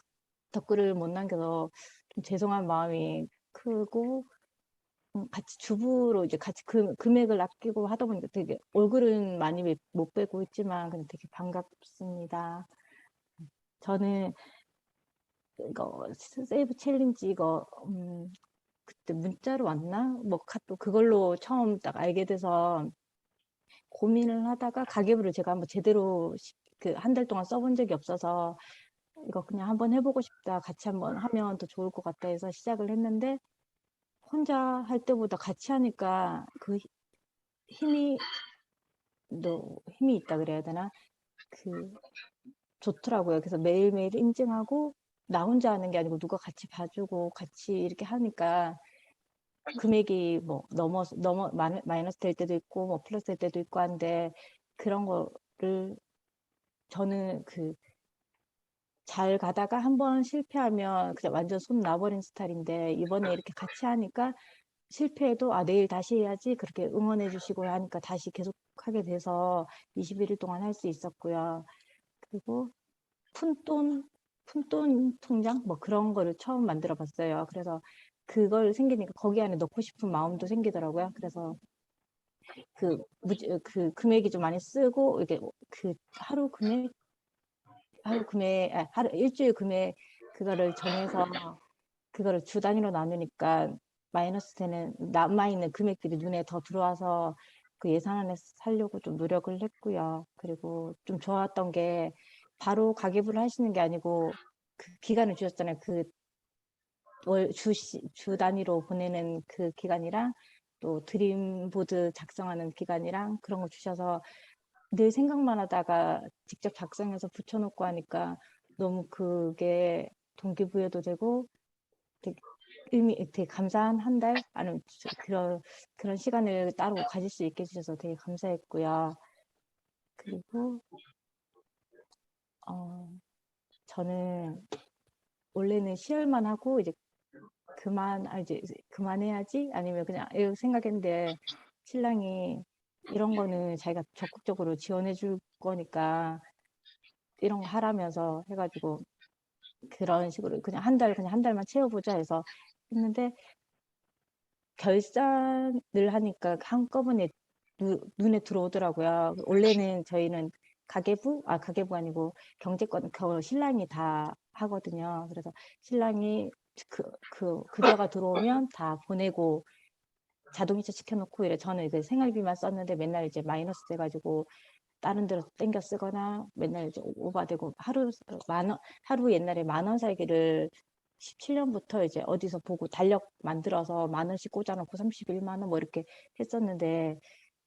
[SPEAKER 3] 댓글을 못 남겨서 좀 죄송한 마음이 크고, 같이 주부로 이제 같이 금액을 아끼고 하다 보니까 되게 얼굴은 많이 못 뵈고 있지만 그냥 되게 반갑습니다. 저는 이거 세이브 챌린지 이거 그때 문자로 왔나? 뭐 카톡 그걸로 처음 딱 알게 돼서 고민을 하다가 가계부를 제가 한번 제대로 그 한 달 동안 써본 적이 없어서 이거 그냥 한번 해보고 싶다. 같이 한번 하면 더 좋을 것 같다 해서 시작을 했는데 혼자 할 때보다 같이 하니까 그 힘이 힘이 있다 그래야 되나? 그 좋더라고요. 그래서 매일매일 인증하고 나 혼자 하는 게 아니고 누가 같이 봐주고 같이 이렇게 하니까 금액이 뭐 마이너스 될 때도 있고 뭐 플러스 될 때도 있고 한데 그런 거를 저는 잘 가다가 한번 실패하면 그냥 완전 손 놔버린 스타일인데 이번에 이렇게 같이 하니까 실패해도 내일 다시 해야지 그렇게 응원해 주시고 하니까 다시 계속 하게 돼서 21일 동안 할 수 있었고요. 그리고 푼돈 통장 뭐 그런 거를 처음 만들어 봤어요. 그래서 그걸 생기니까 거기 안에 넣고 싶은 마음도 생기더라고요. 그래서 그 금액이 좀 많이 쓰고 이게 그 하루 일주일 금액 그거를 정해서 그거를 주 단위로 나누니까 마이너스 되는 남아있는 금액들이 눈에 더 들어와서 그 예산 안에 살려고 좀 노력을 했고요. 그리고 좀 좋았던 게 바로 가계부를 하시는 게 아니고 그 기간을 주셨잖아요. 그 주 단위로 보내는 그 기간이랑 또 드림보드 작성하는 기간이랑 그런 거 주셔서 늘 생각만 하다가 직접 작성해서 붙여놓고 하니까 너무 그게 동기부여도 되고 되게 되게 감사한 한 달? 아니면 그런 시간을 따로 가질 수 있게 해주셔서 되게 감사했고요. 그리고, 저는 원래는 시열만 하고 이제 이제 그만해야지? 아니면 그냥 이렇게 생각했는데 신랑이 이런 거는 자기가 적극적으로 지원해 줄 거니까 이런 거 하라면서 해가지고 그런 식으로 그냥 한 달만 채워보자 해서 했는데 결산을 하니까 한꺼번에 눈에 들어오더라고요. 원래는 저희는 가계부 아니고 경제권, 신랑이 다 하거든요. 그래서 신랑이 급여가 들어오면 다 보내고 자동이체 시켜놓고 이래. 저는 이제 생활비만 썼는데 맨날 이제 마이너스 돼가지고 다른 데로 땡겨 쓰거나 맨날 이제 오바되고 하루 옛날에 10,000원 살기를 17년부터 이제 어디서 보고 달력 만들어서 10,000원씩 꽂아놓고 31만 원 뭐 이렇게 했었는데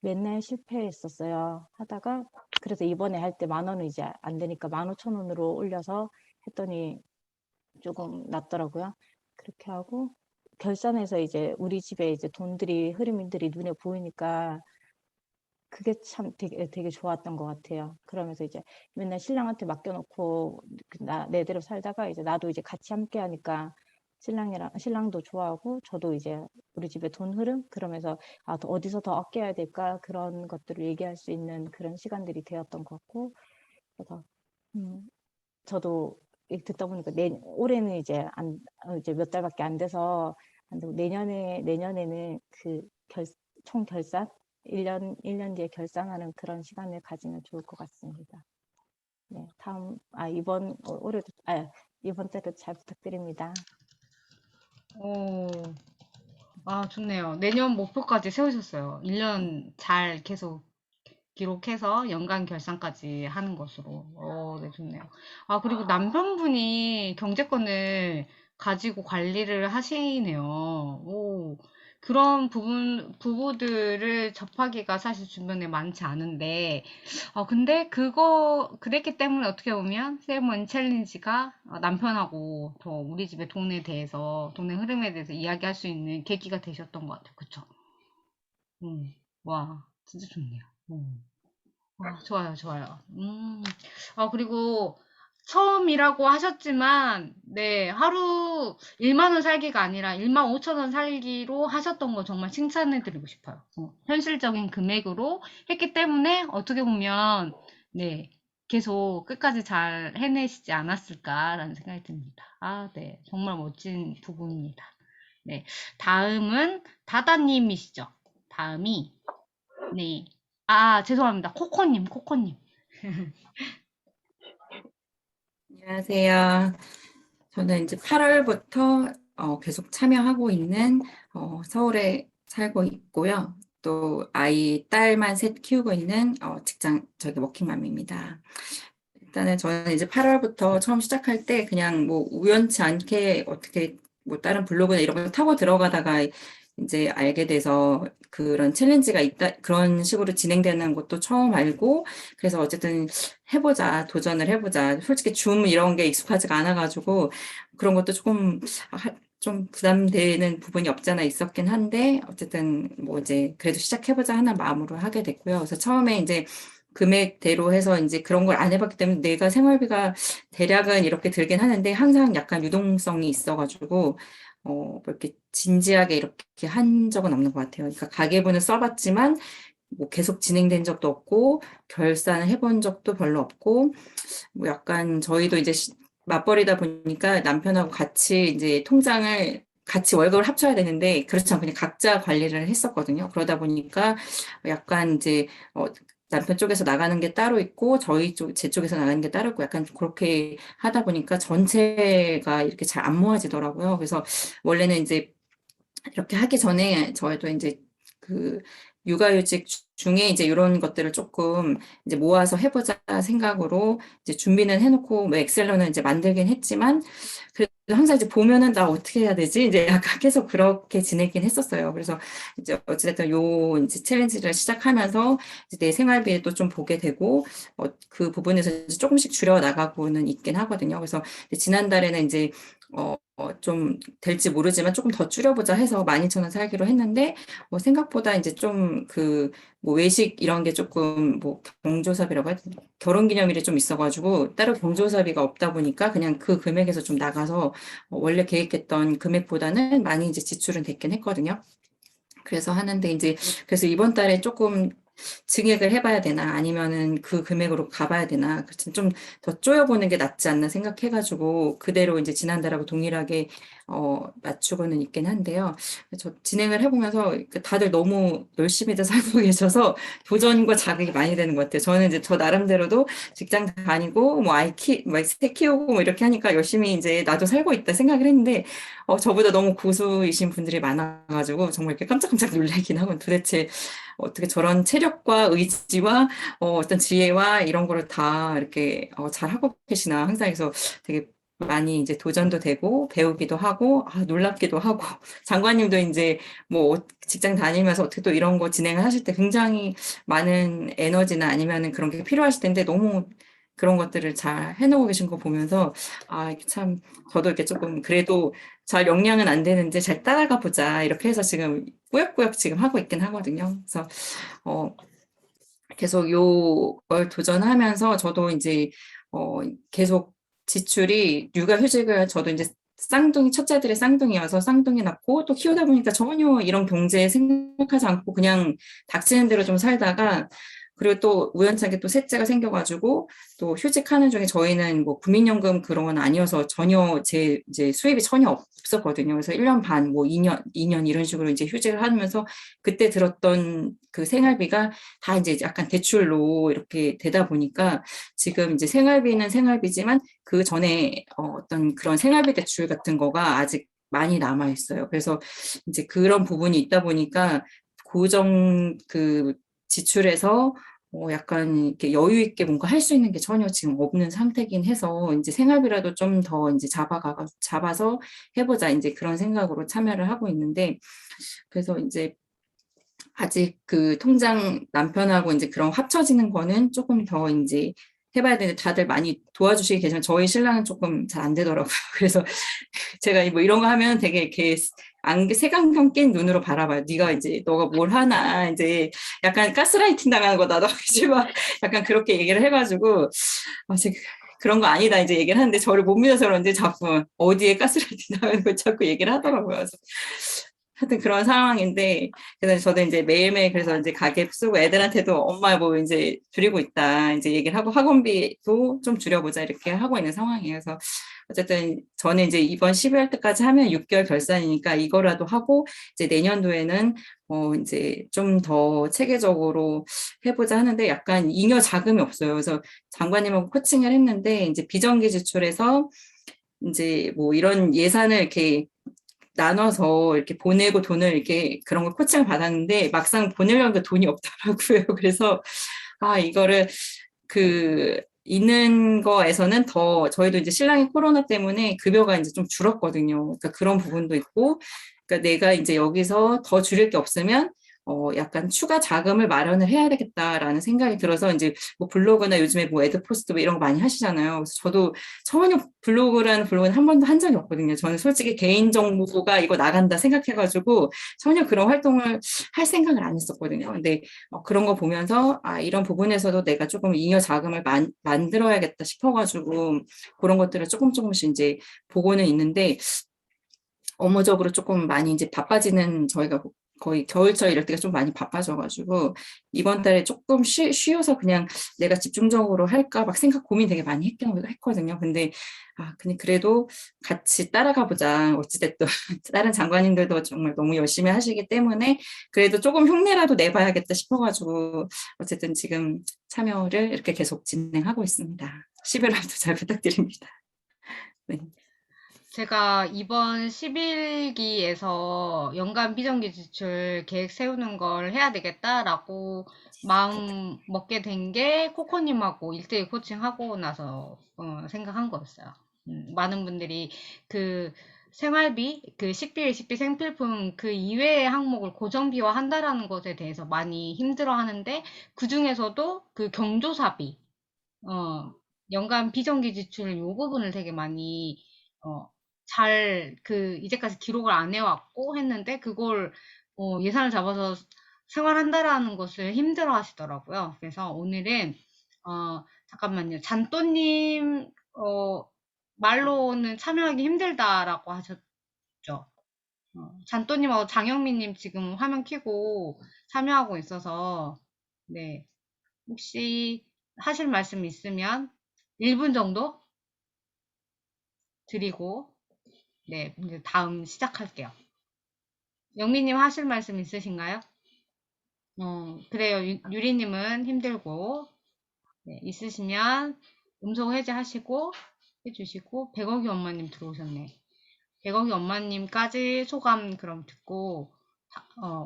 [SPEAKER 3] 맨날 실패했었어요. 하다가 그래서 이번에 할 때 10,000원은 이제 안 되니까 15,000원으로 올려서 했더니 조금 낫더라고요. 그렇게 하고 결산해서 이제 우리 집에 이제 흐름들이 눈에 보이니까 그게 참 되게 좋았던 것 같아요. 그러면서 이제 맨날 신랑한테 맡겨놓고 내대로 살다가 이제 나도 이제 같이 함께 하니까 신랑도 좋아하고 저도 이제 우리 집에 돈 흐름 그러면서 어디서 더 아껴야 될까 그런 것들을 얘기할 수 있는 그런 시간들이 되었던 것 같고 그래서 저도 듣다 보니까 올해는 이제 이제 몇 달밖에 안 돼서 안 되고 내년에는 총 결산 1년 뒤에 결산하는 그런 시간을 가지면 좋을 것 같습니다. 네, 이번 때도 잘 부탁드립니다.
[SPEAKER 2] 오, 아, 좋네요. 내년 목표까지 세우셨어요. 1년 잘 계속 기록해서 연간 결산까지 하는 것으로. 네, 좋네요. 아, 그리고 남편분이 경제권을 가지고 관리를 하시네요. 오, 그런 부부들을 접하기가 사실 주변에 많지 않은데, 근데 그랬기 때문에 어떻게 보면 세레머니 챌린지가 남편하고 더 우리 집의 돈에 대해서, 돈의 흐름에 대해서 이야기할 수 있는 계기가 되셨던 것 같아요. 그쵸? 와, 진짜 좋네요. 좋아요, 좋아요. 그리고 처음이라고 하셨지만, 네, 하루 1만 원 살기가 아니라 1만 5천 원 살기로 하셨던 거 정말 칭찬해 드리고 싶어요. 현실적인 금액으로 했기 때문에 어떻게 보면, 네, 계속 끝까지 잘 해내시지 않았을까라는 생각이 듭니다. 네, 정말 멋진 부분입니다. 네, 다음은 다다님이시죠? 다음이, 네. 죄송합니다. 코코님.
[SPEAKER 6] 안녕하세요. 저는 이제 8월부터 계속 참여하고 있는 서울에 살고 있고요. 또 딸만 셋 키우고 있는 워킹맘입니다. 일단은 저는 이제 8월부터 처음 시작할 때 그냥 뭐 우연치 않게 어떻게 뭐 다른 블로그나 이런 걸 타고 들어가다가 이제 알게 돼서 그런 챌린지가 있다, 그런 식으로 진행되는 것도 처음 알고, 그래서 어쨌든 도전을 해보자. 솔직히 줌 이런 게 익숙하지가 않아가지고, 그런 것도 좀 부담되는 부분이 없잖아 있었긴 한데, 어쨌든 뭐 이제 그래도 시작해보자 하는 마음으로 하게 됐고요. 그래서 처음에 이제 금액대로 해서 이제 그런 걸 안 해봤기 때문에 내가 생활비가 대략은 이렇게 들긴 하는데 항상 약간 유동성이 있어가지고, 뭐 이렇게 진지하게 이렇게 한 적은 없는 것 같아요. 그러니까 가계부는 써봤지만, 뭐 계속 진행된 적도 없고, 결산을 해본 적도 별로 없고, 뭐 약간 저희도 이제 맞벌이다 보니까 남편하고 같이 이제 통장을 같이 월급을 합쳐야 되는데, 그렇지 않고 그냥 각자 관리를 했었거든요. 그러다 보니까 약간 이제, 남편 쪽에서 나가는 게 따로 있고, 제 쪽에서 나가는 게 따로 있고, 약간 그렇게 하다 보니까 전체가 이렇게 잘 안 모아지더라고요. 그래서 원래는 이제 이렇게 하기 전에 저희도 이제 그 육아휴직 중에 이제 이런 것들을 조금 이제 모아서 해보자 생각으로 이제 준비는 해놓고 뭐 엑셀로는 이제 만들긴 했지만 그래도 항상 이제 보면은 나 어떻게 해야 되지? 이제 약간 계속 그렇게 지내긴 했었어요. 그래서 이제 어찌됐든 이제 챌린지를 시작하면서 이제 내 생활비도 좀 보게 되고 그 부분에서 이제 조금씩 줄여 나가고는 있긴 하거든요. 그래서 지난달에는 이제 좀 될지 모르지만 조금 더 줄여보자 해서 12,000원 살기로 했는데, 생각보다 이제 좀 뭐 외식 이런 게 조금 뭐 경조사비라고 해야 되나? 결혼기념일이 좀 있어가지고, 따로 경조사비가 없다 보니까 그냥 그 금액에서 좀 나가서 원래 계획했던 금액보다는 많이 이제 지출은 됐긴 했거든요. 그래서 하는데 이제, 그래서 이번 달에 조금 증액을 해봐야 되나 아니면은 그 금액으로 가봐야 되나 좀 더 쪼여보는 게 낫지 않나 생각해가지고 그대로 이제 지난달하고 동일하게 맞추고는 있긴 한데요. 저 진행을 해보면서 다들 너무 열심히들 살고 계셔서 도전과 자극이 많이 되는 것 같아요. 저는 이제 저 나름대로도 직장 다니고 새 키우고 뭐 이렇게 하니까 열심히 이제 나도 살고 있다 생각을 했는데 저보다 너무 고수이신 분들이 많아가지고 정말 이렇게 깜짝깜짝 놀라긴 하고 도대체 어떻게 저런 체력과 의지와 어떤 지혜와 이런 거를 다 이렇게 잘하고 계시나 항상 해서 되게 많이 이제 도전도 되고 배우기도 하고 놀랍기도 하고 장관님도 이제 뭐 직장 다니면서 어떻게 또 이런 거 진행을 하실 때 굉장히 많은 에너지나 아니면은 그런 게 필요하실 텐데 너무 그런 것들을 잘 해놓고 계신 거 보면서 이게 참 저도 이렇게 조금 그래도 잘 역량은 안 되는데 잘 따라가 보자 이렇게 해서 지금 꾸역꾸역 지금 하고 있긴 하거든요. 그래서 계속 요걸 도전하면서 저도 이제 계속 지출이 육아휴직을 저도 이제 첫째들이 쌍둥이여서 쌍둥이 낳고 또 키우다 보니까 전혀 이런 경제 생각하지 않고 그냥 닥치는 대로 좀 살다가 그리고 또 우연찮게 또 셋째가 생겨가지고 또 휴직하는 중에 저희는 뭐 국민연금 그런 건 아니어서 전혀 이제 수입이 전혀 없었거든요. 그래서 1년 반, 뭐 2년 이런 식으로 이제 휴직을 하면서 그때 들었던 그 생활비가 다 이제 약간 대출로 이렇게 되다 보니까 지금 이제 생활비는 생활비지만 그 전에 어떤 그런 생활비 대출 같은 거가 아직 많이 남아 있어요. 그래서 이제 그런 부분이 있다 보니까 고정 그 지출에서 약간 이렇게 여유 있게 뭔가 할 수 있는 게 전혀 지금 없는 상태긴 해서 이제 생활비라도 좀 더 이제 잡아서 해보자 이제 그런 생각으로 참여를 하고 있는데, 그래서 이제 아직 그 통장 남편하고 이제 그런 합쳐지는 거는 조금 더 이제 해봐야 되는데 다들 많이 도와주시게 계시면 저희 신랑은 조금 잘 안 되더라고요. 그래서 제가 뭐 이런 거 하면 되게 이렇게 색안경 낀 눈으로 바라봐요. 네가 이제 너가 뭘 하나 이제 약간 가스라이팅 당하는 거다. 너 이제 막 약간 그렇게 얘기를 해가지고 제가 그런 거 아니다 이제 얘기를 하는데 저를 못 믿어서 그런지 자꾸 어디에 가스라이팅 당하는 걸 자꾸 얘기를 하더라고요. 그래서 하여튼 그런 상황인데, 그래서 저도 이제 매일매일 그래서 이제 가계 쓰고 애들한테도 엄마 뭐 이제 줄이고 있다 이제 얘기를 하고 학원비도 좀 줄여보자 이렇게 하고 있는 상황이에요. 그래서 어쨌든 저는 이제 이번 12월 때까지 하면 6개월 결산이니까 이거라도 하고 이제 내년도에는 이제 좀 더 체계적으로 해보자 하는데 약간 잉여 자금이 없어요. 그래서 장관님하고 코칭을 했는데 이제 비정기 지출에서 이제 뭐 이런 예산을 이렇게 나눠서 이렇게 보내고 돈을 이렇게 그런 걸 코칭을 받았는데 막상 보내려니까 돈이 없더라고요. 그래서 이거를 그 있는 거에서는 더 저희도 이제 신랑이 코로나 때문에 급여가 이제 좀 줄었거든요. 그러니까 그런 부분도 있고, 그러니까 내가 이제 여기서 더 줄일 게 없으면 약간 추가 자금을 마련을 해야 되겠다라는 생각이 들어서 이제 뭐 블로그나 요즘에 뭐 애드포스트 뭐 이런 거 많이 하시잖아요. 그래서 저도 전혀 블로그라는 블로그는 한 번도 한 적이 없거든요. 저는 솔직히 개인 정보가 이거 나간다 생각해가지고 전혀 그런 활동을 할 생각을 안 했었거든요. 근데 그런 거 보면서 이런 부분에서도 내가 조금 잉여 자금을 만들어야겠다 싶어가지고 그런 것들을 조금씩 이제 보고는 있는데 업무적으로 조금 많이 이제 바빠지는 저희가 거의 겨울철 이럴 때가 좀 많이 바빠져가지고 이번 달에 조금 쉬어서 그냥 내가 집중적으로 할까 막 고민 되게 많이 했거든요. 근데 근데 그래도 같이 따라가 보자. 어찌됐든 다른 장관님들도 정말 너무 열심히 하시기 때문에 그래도 조금 흉내라도 내봐야겠다 싶어가지고 어쨌든 지금 참여를 이렇게 계속 진행하고 있습니다. 11월도 잘 부탁드립니다. 네.
[SPEAKER 2] 제가 이번 11기에서 연간 비정기 지출 계획 세우는 걸 해야 되겠다라고 마음 먹게 된 게 코코님하고 1대1 코칭하고 나서 생각한 거였어요. 많은 분들이 그 생활비, 그 식비 생필품 그 이외의 항목을 고정비화 한다라는 것에 대해서 많이 힘들어 하는데 그 중에서도 그 경조사비, 연간 비정기 지출 요 부분을 되게 많이 이제까지 기록을 안 해왔고 했는데, 그걸, 예산을 잡아서 생활한다라는 것을 힘들어 하시더라고요. 그래서 오늘은, 잠깐만요. 잔또님, 말로는 참여하기 힘들다라고 하셨죠. 잔또님하고 장영민님 지금 화면 켜고 참여하고 있어서, 네. 혹시 하실 말씀 있으면 1분 정도 드리고, 네, 이제 다음 시작할게요. 영미님 하실 말씀 있으신가요? 그래요. 유리님은 힘들고, 네, 있으시면 음성 해제하시고, 해주시고, 100억이 엄마님 들어오셨네. 100억이 엄마님까지 소감 그럼 듣고,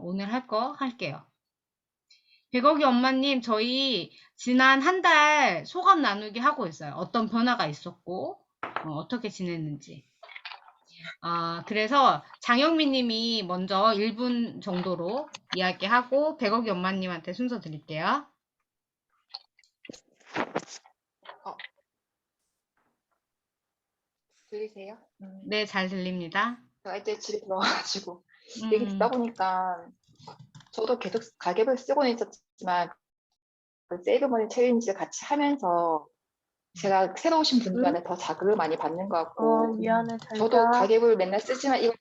[SPEAKER 2] 오늘 할 거 할게요. 100억이 엄마님, 저희 지난 한 달 소감 나누기 하고 있어요. 어떤 변화가 있었고, 어떻게 지냈는지. 그래서 장영민 님이 먼저 1분 정도로 이야기하고 100억이 엄마님한테 순서 드릴게요.
[SPEAKER 7] 들리세요?
[SPEAKER 2] 네, 잘 들립니다.
[SPEAKER 7] 제가 이제 집에 들어와가지고 얘기 듣다 보니까 저도 계속 가계부를 쓰고는 있었지만 그 세이브머니 챌린지를 같이 하면서 제가 새로 오신 분들한테 더 자극을 많이 받는 것 같고
[SPEAKER 5] 미안해.
[SPEAKER 7] 저도 가계부를 맨날 쓰지만 이거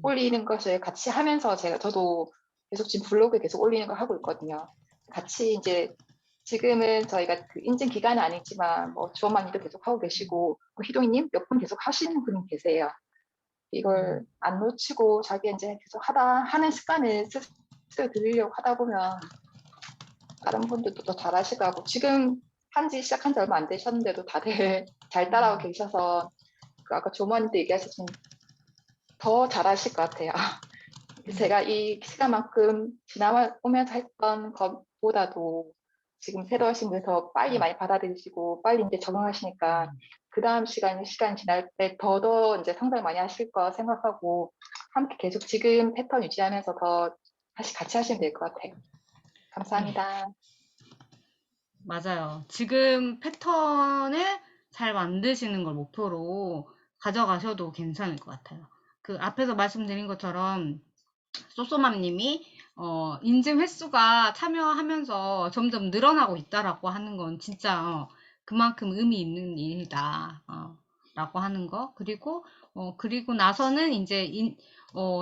[SPEAKER 7] 올리는 것을 같이 하면서 저도 계속 지금 블로그에 계속 올리는 걸 하고 있거든요. 같이 이제 지금은 저희가 그 인증 기간은 아니지만 뭐 주원만님도 계속 하고 계시고 희동이님 몇 분 계속 하시는 분이 계세요. 이걸 안 놓치고 자기 이제 계속 하는 습관을 스스로 들이려고 하다 보면 다른 분들도 더 잘하시고 하고 지금 시작한 지 얼마 안 되셨는데도 다들 잘 따라오고 계셔서 그 아까 조모님도 얘기하셨지만 더 잘하실 것 같아요. 제가 이 시간만큼 지나오면서 했던 것보다도 지금 새로 하신 분이 더 빨리 많이 받아들이시고 빨리 이제 적응하시니까 그 다음 시간 지날 때 더 이제 상당히 많이 하실 거 생각하고 함께 계속 지금 패턴 유지하면서 더 다시 같이 하시면 될 것 같아요. 감사합니다.
[SPEAKER 2] 맞아요. 지금 패턴을 잘 만드시는 걸 목표로 가져가셔도 괜찮을 것 같아요. 그 앞에서 말씀드린 것처럼 쏘쏘맘님이 인증 횟수가 참여하면서 점점 늘어나고 있다라고 하는 건 진짜 그만큼 의미 있는 일이다. 라고 하는 거. 그리고 나서는 이제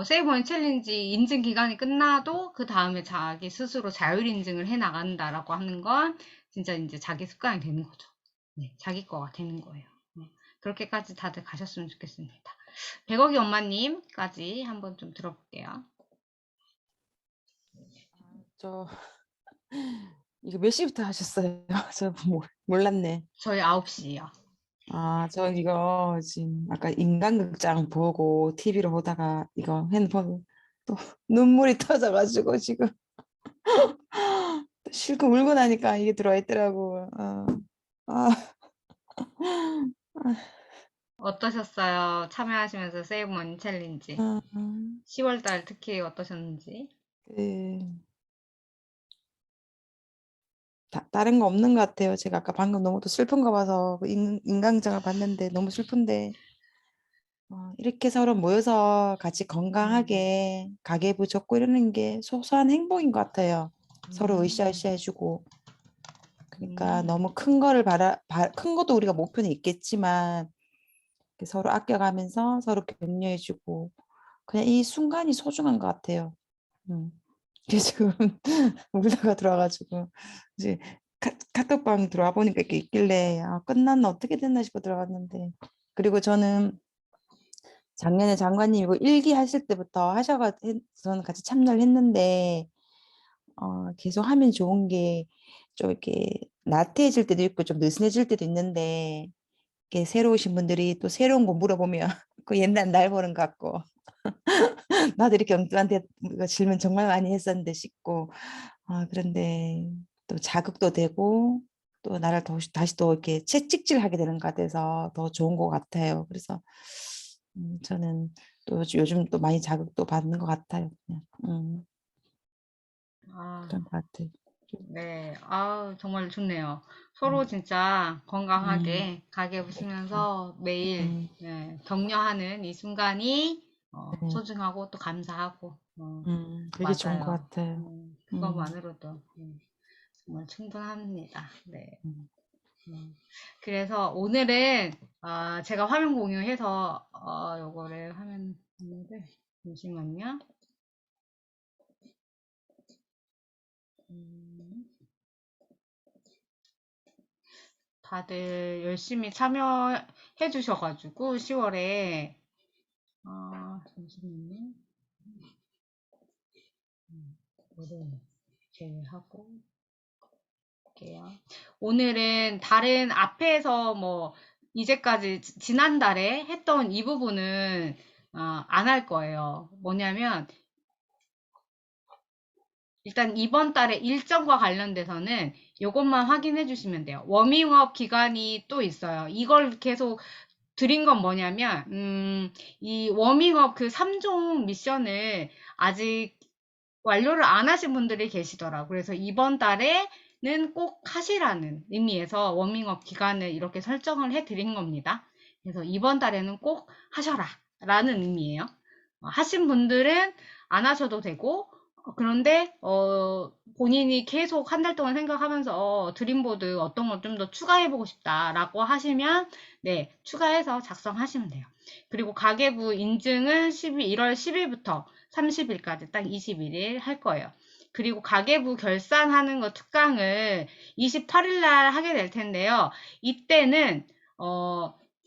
[SPEAKER 2] 세이버인 챌린지 인증 기간이 끝나도 그 다음에 자기 스스로 자율 인증을 해 나간다라고 하는 건 진짜 이제 자기 습관이 되는 거죠. 네, 자기 거가 되는 거예요. 네, 그렇게까지 다들 가셨으면 좋겠습니다. 100억이 엄마님까지 한번 좀 들어볼게요.
[SPEAKER 8] 저 이거 몇 시부터 하셨어요? 저 몰랐네.
[SPEAKER 2] 저희 9시요.
[SPEAKER 8] 저 이거 지금 아까 인간극장 보고 TV로 보다가 이거 핸드폰 또 눈물이 터져가지고 지금 실컷 울고 나니까 이게 들어와 있더라고.
[SPEAKER 2] 어떠셨어요? 참여하시면서 세이브머니 챌린지. 10월달 특히 어떠셨는지.
[SPEAKER 8] 다른 거 없는 것 같아요. 제가 아까 방금 너무 또 슬픈 거 봐서 그 인간극장을 봤는데 너무 슬픈데 이렇게 서로 모여서 같이 건강하게 가계부 적고 이러는 게 소소한 행복인 것 같아요. 서로 으쌰으쌰 해주고. 그러니까 너무 큰 거를 큰 것도 우리가 목표는 있겠지만 서로 아껴가면서 서로 격려해주고 그냥 이 순간이 소중한 것 같아요. 그래서 지금 울다가 들어와가지고 이제 카톡방 들어와 보니까 이렇게 있길래 끝났나 어떻게 됐나 싶어 들어갔는데 그리고 저는 작년에 장관님 이거 일기 하실 때부터 저는 같이 참여를 했는데 계속 하면 좋은 게 좀 이렇게 나태해질 때도 있고 좀 느슨해질 때도 있는데 이렇게 새로 오신 분들이 또 새로운 거 물어보면 그 옛날 날 보는 것 같고 나도 이렇게 엉뚱한데 질문 정말 많이 했었는데 싶고 그런데 또 자극도 되고 또 나를 다시 또 이렇게 채찍질하게 되는 것 같아서 더 좋은 것 같아요. 그래서 저는 또 요즘 또 많이 자극도 받는 것 같아요. 그냥. 그런 것 같아요.
[SPEAKER 2] 네, 정말 좋네요. 서로 진짜 건강하게 가게 보시면서 매일 격려하는 이 순간이 소중하고 또 감사하고
[SPEAKER 8] 그게 좋은 것
[SPEAKER 2] 맞아요.
[SPEAKER 8] 같아요.
[SPEAKER 2] 그것만으로도 정말 충분합니다. 네. 그래서 오늘은 제가 화면 공유해서 요거를 화면 공유를 잠시만요. 다들 열심히 참여해 주셔가지고 10월에 잠시만요. 이거를 제외하고 볼게요. 오늘은 다른 앞에서 뭐 이제까지 지난달에 했던 이 부분은 안 할 거예요. 뭐냐면 일단 이번 달에 일정과 관련돼서는 이것만 확인해 주시면 돼요. 워밍업 기간이 또 있어요. 이걸 계속 드린 건 뭐냐면 이 워밍업 그 3종 미션을 아직 완료를 안 하신 분들이 계시더라고요. 그래서 이번 달에는 꼭 하시라는 의미에서 워밍업 기간을 이렇게 설정을 해 드린 겁니다. 그래서 이번 달에는 꼭 하셔라 라는 의미예요. 하신 분들은 안 하셔도 되고 그런데 본인이 계속 한 달 동안 생각하면서 드림보드 어떤 걸 좀 더 추가해보고 싶다라고 하시면 네 추가해서 작성하시면 돼요. 그리고 가계부 인증은 1월 10일부터 30일까지 딱 21일 할 거예요. 그리고 가계부 결산하는 거 특강을 28일 날 하게 될 텐데요. 이때는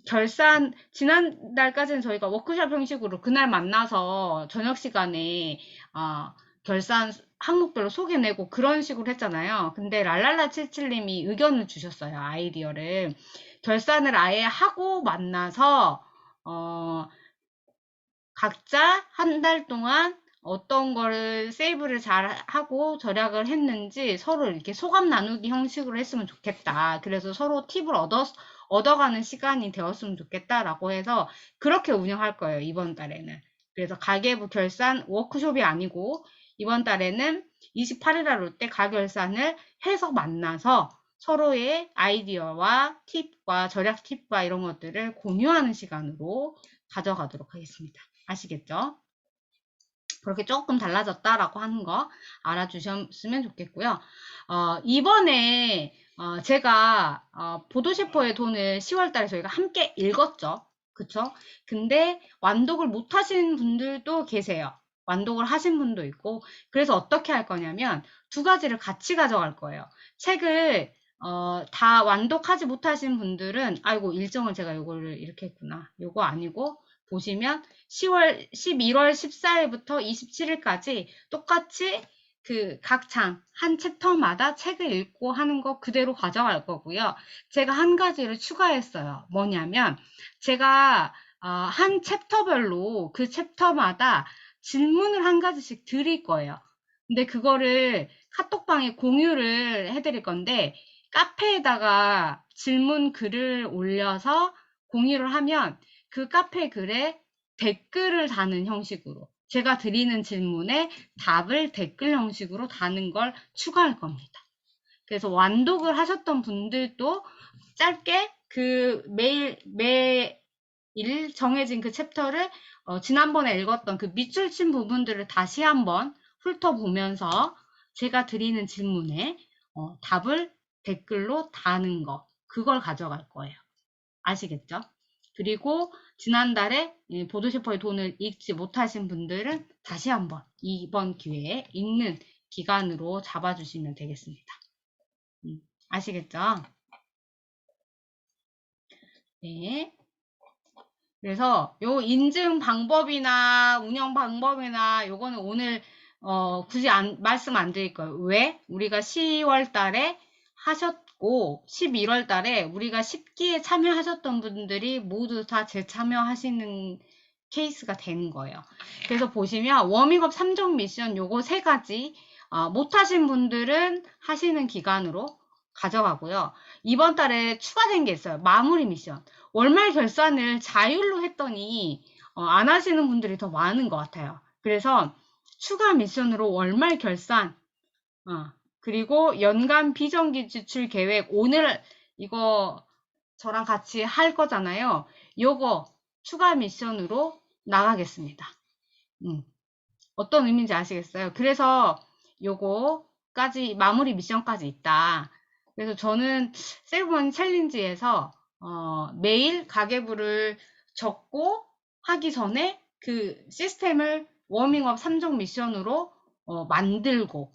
[SPEAKER 2] 결산 지난달까지는 저희가 워크숍 형식으로 그날 만나서 저녁 시간에 결산 항목별로 소개내고 그런 식으로 했잖아요. 근데 랄랄라77님이 의견을 주셨어요. 아이디어를. 결산을 아예 하고 만나서 각자 한 달 동안 어떤 거를 세이브를 잘 하고 절약을 했는지 서로 이렇게 소감 나누기 형식으로 했으면 좋겠다. 그래서 서로 팁을 얻어가는 시간이 되었으면 좋겠다라고 해서 그렇게 운영할 거예요, 이번 달에는. 그래서 가계부 결산 워크숍이 아니고 이번 달에는 28일날 올 때 가결산을 해서 만나서 서로의 아이디어와 팁과 절약 팁과 이런 것들을 공유하는 시간으로 가져가도록 하겠습니다. 아시겠죠? 그렇게 조금 달라졌다라고 하는 거 알아주셨으면 좋겠고요. 이번에 제가 보도셰퍼의 돈을 10월 달에 저희가 함께 읽었죠. 그쵸? 근데 완독을 못 하신 분들도 계세요. 완독을 하신 분도 있고, 그래서 어떻게 할 거냐면 두 가지를 같이 가져갈 거예요. 책을 다 완독하지 못하신 분들은 아이고 일정을 제가 요거를 이렇게 했구나. 요거 아니고 보시면 11월 14일부터 27일까지 똑같이 그 각 장 한 챕터마다 책을 읽고 하는 거 그대로 가져갈 거고요. 제가 한 가지를 추가했어요. 뭐냐면 제가 한 챕터별로 그 챕터마다 질문을 한 가지씩 드릴 거예요. 근데 그거를 카톡방에 공유를 해드릴 건데 카페에다가 질문 글을 올려서 공유를 하면 그 카페 글에 댓글을 다는 형식으로 제가 드리는 질문에 답을 댓글 형식으로 다는 걸 추가할 겁니다. 그래서 완독을 하셨던 분들도 짧게 그 매일 정해진 그 챕터를 지난번에 읽었던 그 밑줄 친 부분들을 다시 한번 훑어보면서 제가 드리는 질문에 답을 댓글로 다는 거 그걸 가져갈 거예요. 아시겠죠? 그리고 지난달에 보도셰퍼의 돈을 읽지 못하신 분들은 다시 한번 이번 기회에 읽는 기간으로 잡아주시면 되겠습니다. 아시겠죠? 네. 그래서 요 인증 방법이나 운영 방법이나 요거는 오늘 굳이 말씀 안 드릴 거예요. 왜? 우리가 10월 달에 하셨고 11월 달에 우리가 10기에 참여하셨던 분들이 모두 다 재참여하시는 케이스가 되는 거예요. 그래서 보시면 워밍업 3종 미션 요거 3가지 못하신 분들은 하시는 기간으로 가져가고요. 이번 달에 추가된 게 있어요. 마무리 미션. 월말 결산을 자율로 했더니 안 하시는 분들이 더 많은 것 같아요. 그래서 추가 미션으로 월말 결산 그리고 연간 비정기 지출 계획 오늘 이거 저랑 같이 할 거잖아요. 요거 추가 미션으로 나가겠습니다. 어떤 의미인지 아시겠어요? 그래서 요거까지 마무리 미션까지 있다. 그래서 저는 세븐 챌린지에서 매일 가계부를 적고 하기 전에 그 시스템을 워밍업 3종 미션으로 만들고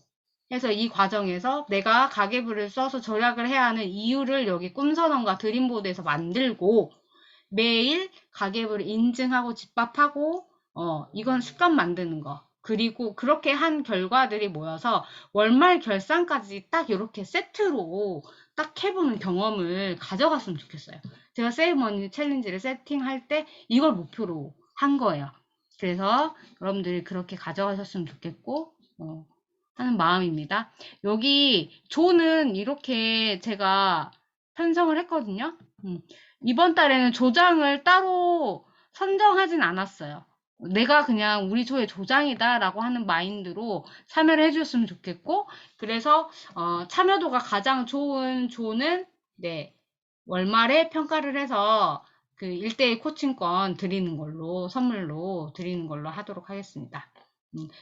[SPEAKER 2] 해서 이 과정에서 내가 가계부를 써서 절약을 해야 하는 이유를 여기 꿈선언과 드림보드에서 만들고 매일 가계부를 인증하고 집합하고 이건 습관 만드는 거 그리고 그렇게 한 결과들이 모여서 월말 결산까지 딱 이렇게 세트로 딱 해보는 경험을 가져갔으면 좋겠어요. 제가 세이브머니 챌린지를 세팅할 때 이걸 목표로 한 거예요. 그래서 여러분들이 그렇게 가져가셨으면 좋겠고 하는 마음입니다. 여기 조는 이렇게 제가 편성을 했거든요. 이번 달에는 조장을 따로 선정하진 않았어요. 내가 그냥 우리 조의 조장이다 라고 하는 마인드로 참여를 해주셨으면 좋겠고 그래서 참여도가 가장 좋은 조는 월말에 평가를 해서 그 1대1 코칭권 드리는 걸로 선물로 드리는 걸로 하도록 하겠습니다.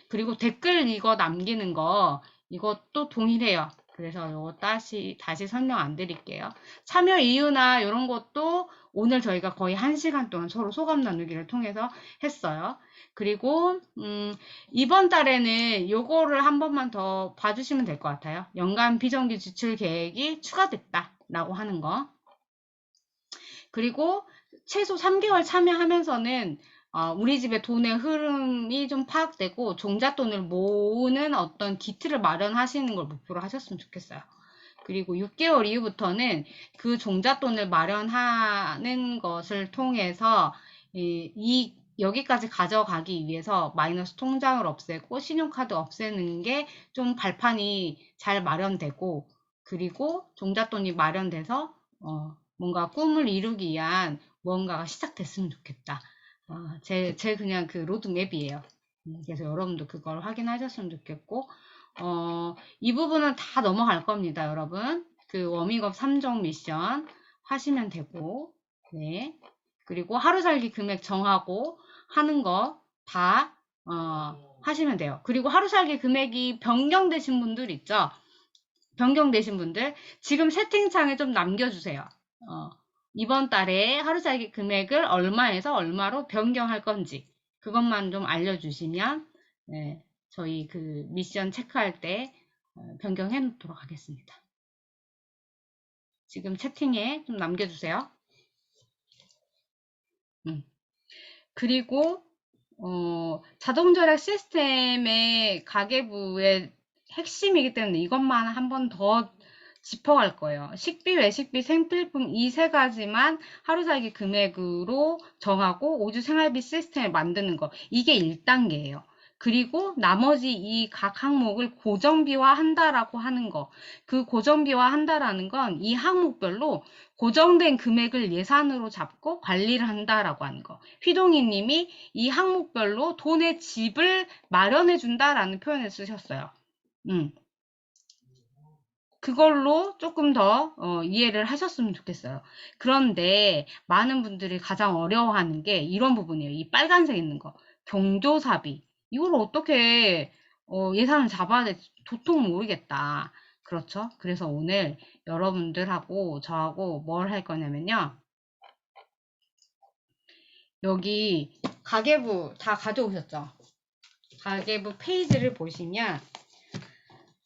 [SPEAKER 2] 그리고 댓글 이거 남기는 거 이것도 동일해요. 그래서 이거 다시 설명 안 드릴게요. 참여 이유나 이런 것도 오늘 저희가 거의 1시간 동안 서로 소감 나누기를 통해서 했어요. 그리고 이번 달에는 요거를 한 번만 더 봐주시면 될 것 같아요. 연간 비정기 지출 계획이 추가됐다 라고 하는 거. 그리고 최소 3개월 참여하면서는 우리 집의 돈의 흐름이 좀 파악되고 종잣돈을 모으는 어떤 기틀을 마련하시는 걸 목표로 하셨으면 좋겠어요. 그리고 6개월 이후부터는 그 종잣돈을 마련하는 것을 통해서 여기까지 가져가기 위해서 마이너스 통장을 없애고 신용카드 없애는 게 좀 발판이 잘 마련되고, 그리고 종잣돈이 마련돼서 뭔가 꿈을 이루기 위한 뭔가가 시작됐으면 좋겠다. 제 그냥 그 로드맵이에요. 그래서 여러분도 그걸 확인하셨으면 좋겠고, 이 부분은 다 넘어갈 겁니다, 여러분. 그 워밍업 3종 미션 하시면 되고, 네. 그리고 하루 살기 금액 정하고 하는 거 다 하시면 돼요. 그리고 하루 살기 금액이 변경되신 분들 있죠? 변경되신 분들 지금 채팅창에 좀 남겨주세요. 이번 달에 하루 살기 금액을 얼마에서 얼마로 변경할 건지 그것만 좀 알려주시면 네, 저희 그 미션 체크할 때 변경해 놓도록 하겠습니다. 지금 채팅에 좀 남겨주세요. 그리고 자동 절약 시스템의 가계부의 핵심이기 때문에 이것만 한 번 더 짚어갈 거예요. 식비, 외식비, 생필품 이 세 가지만 하루 살기 금액으로 정하고 5주 생활비 시스템을 만드는 거. 이게 1단계예요. 그리고 나머지 이 각 항목을 고정비화 한다라고 하는 거. 그 고정비화 한다라는 건 이 항목별로 고정된 금액을 예산으로 잡고 관리를 한다라고 하는 거. 휘동희 님이 이 항목별로 돈의 집을 마련해 준다라는 표현을 쓰셨어요. 그걸로 조금 더 이해를 하셨으면 좋겠어요. 그런데 많은 분들이 가장 어려워하는 게 이런 부분이에요. 이 빨간색 있는 거. 경조사비. 이걸 어떻게 예산을 잡아야 될지 도통 모르겠다. 그렇죠? 그래서 오늘 여러분들하고 저하고 뭘 할 거냐면요. 여기 가계부 다 가져오셨죠? 가계부 페이지를 보시면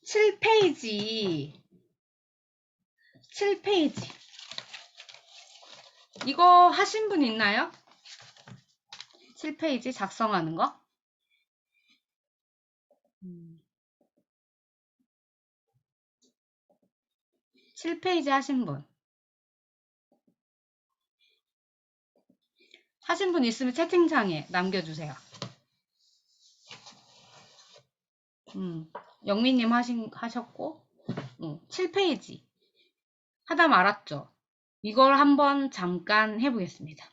[SPEAKER 2] 7페이지 이거 하신 분 있나요? 7페이지 작성하는 거? 7페이지 하신 분. 하신 분 있으면 채팅창에 남겨주세요. 영미님 하셨고, 7페이지. 하다 말았죠? 이걸 한번 잠깐 해보겠습니다.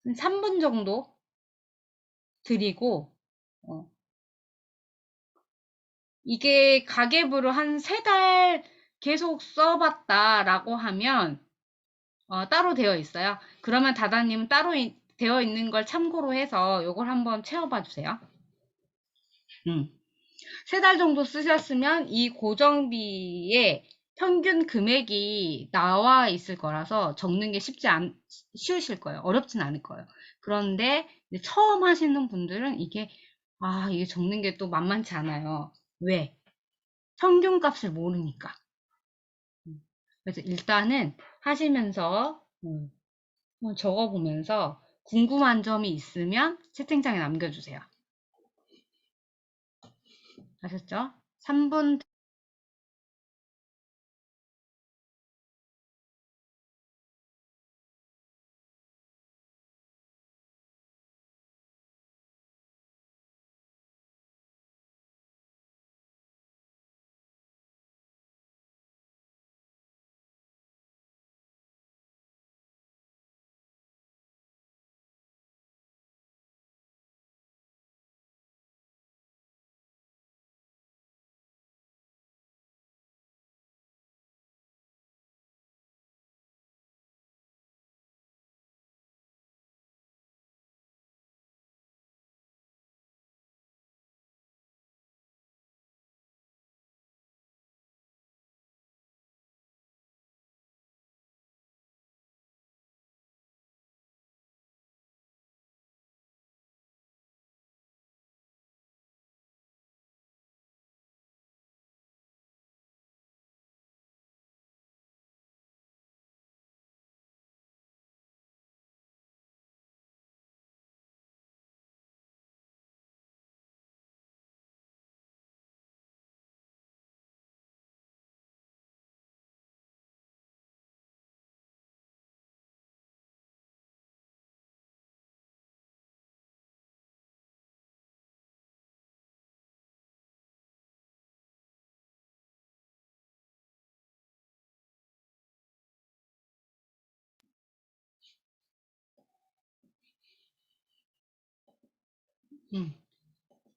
[SPEAKER 2] 3분 정도 드리고, 이게 가계부를 한 3달 계속 써봤다라고 하면, 따로 되어 있어요. 그러면 다다님 따로 되어 있는 걸 참고로 해서 이걸 한번 채워봐 주세요. 3달 정도 쓰셨으면 이 고정비의 평균 금액이 나와 있을 거라서 적는 게 쉬우실 거예요. 어렵진 않을 거예요. 그런데 이제 처음 하시는 분들은 이게 적는 게 또 만만치 않아요. 왜? 평균 값을 모르니까. 그래서 일단은 하시면서 적어보면서 궁금한 점이 있으면 채팅창에 남겨주세요. 아셨죠? 3분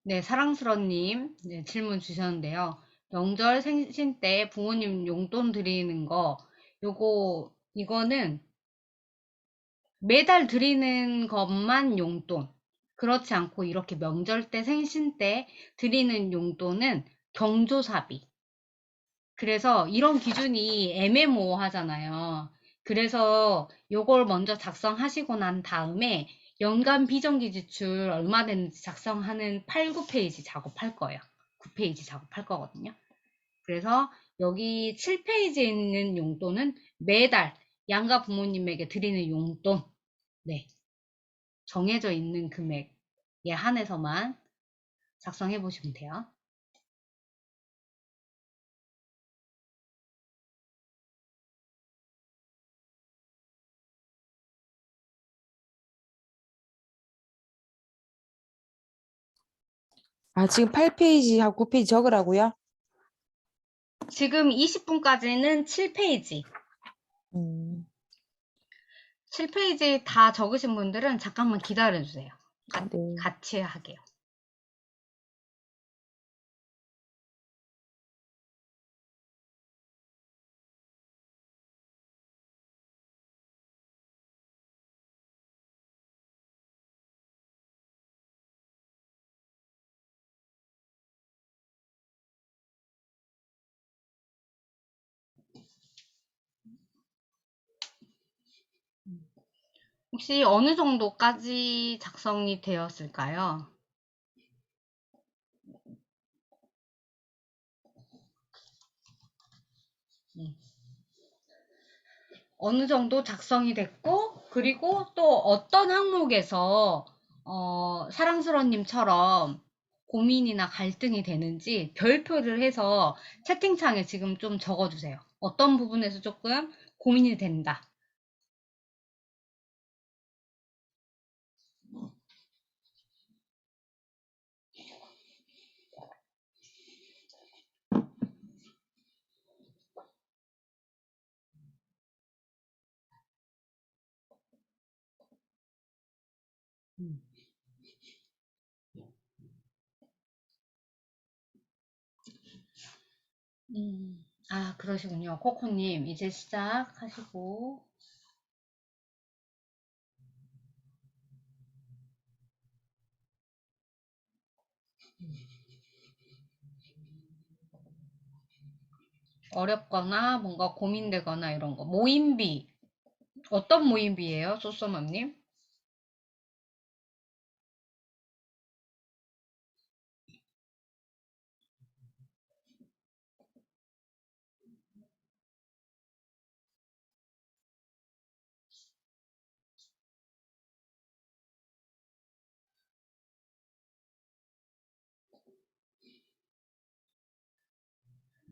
[SPEAKER 2] 네, 사랑스러님, 네, 질문 주셨는데요. 명절 생신 때 부모님 용돈 드리는 거, 이거는 매달 드리는 것만 용돈. 그렇지 않고 이렇게 명절 때 생신 때 드리는 용돈은 경조사비. 그래서 이런 기준이 애매모호하잖아요. 그래서 요걸 먼저 작성하시고 난 다음에 연간 비정기 지출 얼마 되는지 작성하는 8, 9페이지 작업할 거예요. 9페이지 작업할 거거든요. 그래서 여기 7페이지에 있는 용돈은 매달 양가 부모님에게 드리는 용돈, 네, 정해져 있는 금액에 한해서만 작성해 보시면 돼요.
[SPEAKER 8] 아, 지금 8페이지하고 9페이지 적으라고요?
[SPEAKER 2] 지금 20분까지는 7페이지.
[SPEAKER 8] 음,
[SPEAKER 2] 7페이지 다 적으신 분들은 잠깐만 기다려주세요.
[SPEAKER 8] 네.
[SPEAKER 2] 같이 하게요. 혹시 어느 정도까지 작성이 되었을까요? 어느 정도 작성이 됐고, 그리고 또 어떤 항목에서 사랑스러님처럼 고민이나 갈등이 되는지 별표를 해서 채팅창에 지금 좀 적어주세요. 어떤 부분에서 조금 고민이 된다. 아, 그러시군요. 코코님, 이제 시작하시고. 어렵거나 뭔가 고민되거나 이런 거. 모임비. 어떤 모임비예요, 소소맘님?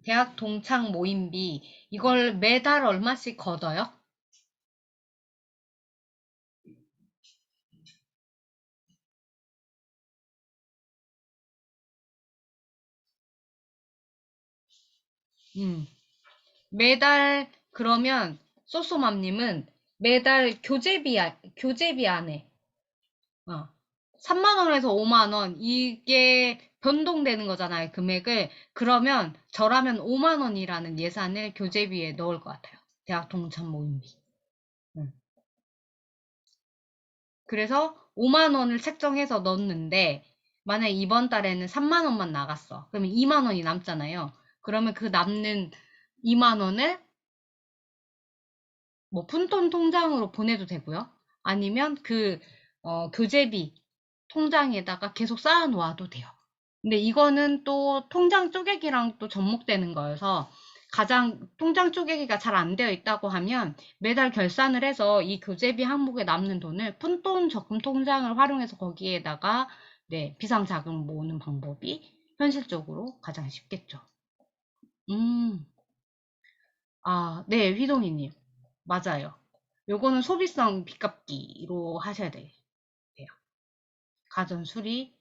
[SPEAKER 2] 대학 동창 모임비. 이걸 매달 얼마씩 걷어요? 매달, 그러면, 소소맘님은 매달 교재비 안에, 3만 원에서 5만 원, 이게 변동되는 거잖아요, 금액을. 그러면, 저라면 5만 원이라는 예산을 교재비에 넣을 것 같아요. 대학 동창 모임비. 그래서 5만 원을 책정해서 넣었는데, 만약에 이번 달에는 3만 원만 나갔어. 그러면 2만 원이 남잖아요. 그러면 그 남는 2만 원을 뭐 푼돈 통장으로 보내도 되고요. 아니면 교재비 통장에다가 계속 쌓아 놓아도 돼요. 근데 이거는 또 통장 쪼개기랑 또 접목되는 거여서 가장 통장 쪼개기가 잘 안 되어 있다고 하면 매달 결산을 해서 이 교재비 항목에 남는 돈을 푼돈 적금 통장을 활용해서 거기에다가 네, 비상자금 모으는 방법이 현실적으로 가장 쉽겠죠. 네, 휘동이님. 맞아요. 요거는 소비성 빚갚기로 하셔야 돼요. 가전 수리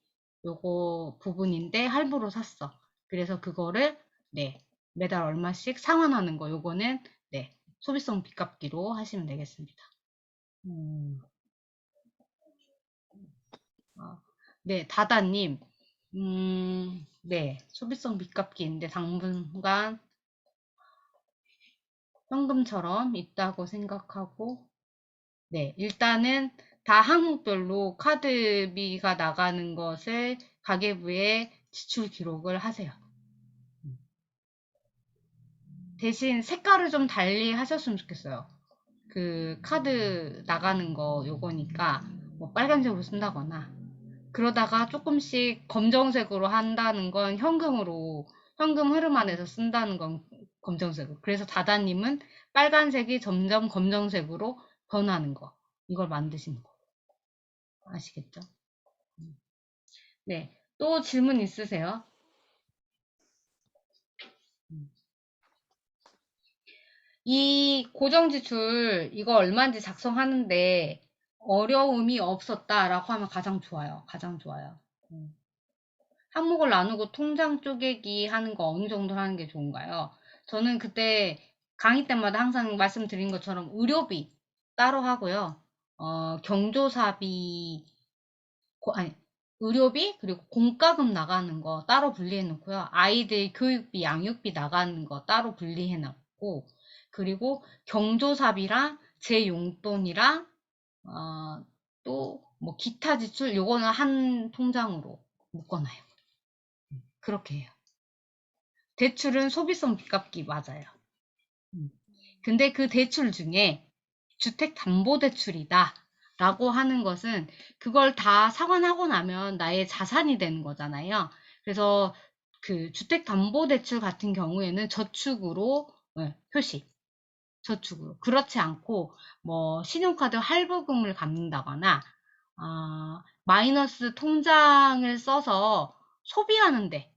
[SPEAKER 2] 요거 부분인데 할부로 샀어. 그래서 그거를 네, 매달 얼마씩 상환하는 거 요거는 네, 소비성 빚갚기로 하시면 되겠습니다. 음, 네, 다다님. 네, 소비성 빚갚기인데 당분간 현금처럼 있다고 생각하고, 네, 일단은 다 항목별로 카드비가 나가는 것을 가계부에 지출 기록을 하세요. 대신 색깔을 좀 달리 하셨으면 좋겠어요. 그 카드 나가는 거 요거니까 뭐 빨간색으로 쓴다거나, 그러다가 조금씩 검정색으로 한다는 건 현금 흐름 안에서 쓴다는 건 검정색으로. 그래서 다다님은 빨간색이 점점 검정색으로 변하는 거. 이걸 만드시는 거. 아시겠죠? 네. 또 질문 있으세요? 이 고정지출 이거 얼마인지 작성하는데 어려움이 없었다라고 하면 가장 좋아요. 가장 좋아요. 항목을 나누고 통장 쪼개기 하는 거 어느 정도 하는 게 좋은가요? 저는 그때 강의 때마다 항상 말씀드린 것처럼 의료비 따로 하고요. 경조사비, 아니, 의료비 그리고 공과금 나가는 거 따로 분리해 놓고요. 아이들 교육비, 양육비 나가는 거 따로 분리해 놨고, 그리고 경조사비랑 제 용돈이랑 또 뭐 기타 지출 요거는 한 통장으로 묶어놔요. 그렇게 해요. 대출은 소비성 빚갚기 맞아요. 근데 그 대출 중에 주택담보대출이다 라고 하는 것은 그걸 다 상환하고 나면 나의 자산이 되는 거잖아요. 그래서 그 주택담보대출 같은 경우에는 저축으로 표시. 저축으로. 그렇지 않고 뭐 신용카드 할부금을 갚는다거나 마이너스 통장을 써서 소비하는데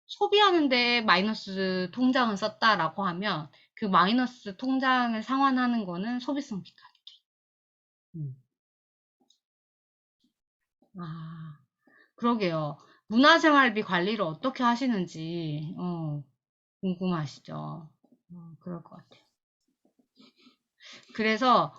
[SPEAKER 2] 소비하는데 마이너스 통장을 썼다라고 하면 그 마이너스 통장을 상환하는 거는 소비성 빚갚기. 그러게요. 문화생활비 관리를 어떻게 하시는지 궁금하시죠? 그럴 것 같아요. 그래서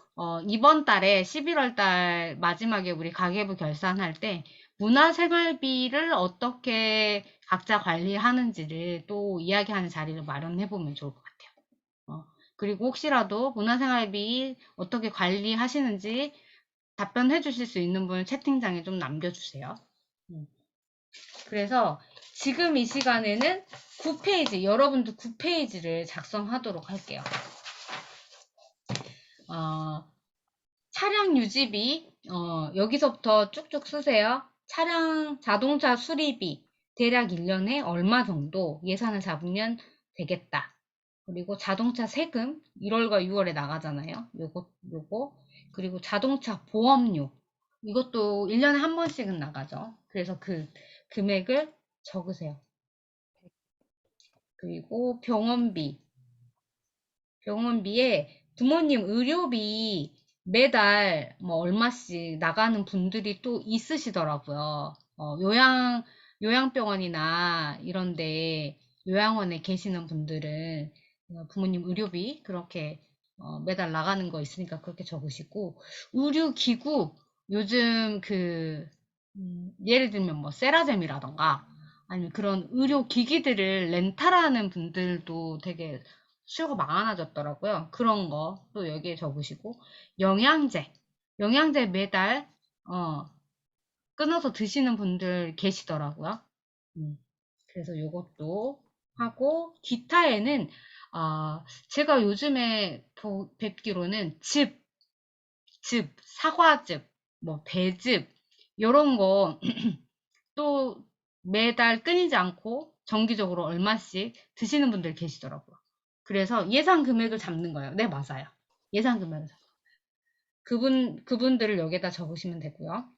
[SPEAKER 2] 이번 달에 11월 달 마지막에 우리 가계부 결산할 때 문화생활비를 어떻게 각자 관리하는지를 또 이야기하는 자리를 마련해 보면 좋을 것 같아요. 그리고 혹시라도 문화생활비 어떻게 관리하시는지 답변해 주실 수 있는 분 채팅창에 좀 남겨주세요. 그래서 지금 이 시간에는 9페이지, 여러분도 9페이지를 작성하도록 할게요. 차량 유지비, 여기서부터 쭉쭉 쓰세요. 자동차 수리비, 대략 1년에 얼마 정도 예산을 잡으면 되겠다. 그리고 자동차 세금, 1월과 6월에 나가잖아요. 요거. 그리고 자동차 보험료, 이것도 1년에 한 번씩은 나가죠. 그래서 그 금액을 적으세요. 그리고 병원비에 부모님 의료비 매달 뭐 얼마씩 나가는 분들이 또 있으시더라고요. 요양병원이나 이런데 요양원에 계시는 분들은 부모님 의료비 그렇게 매달 나가는 거 있으니까 그렇게 적으시고, 의료기구 요즘 예를 들면 뭐 세라젬이라던가 아니면 그런 의료기기들을 렌탈하는 분들도 되게 수요가 많아졌더라고요. 그런 거 또 여기에 적으시고, 영양제 매달 끊어서 드시는 분들 계시더라고요. 그래서 요것도 하고, 기타에는 제가 요즘에 뵙기로는 즙, 사과즙, 뭐 배즙 요런 거 또 매달 끊이지 않고 정기적으로 얼마씩 드시는 분들 계시더라고요. 그래서 예상 금액을 잡는 거예요. 네, 맞아요. 예상 금액을 잡는. 그분들을 여기다 적으시면 되고요.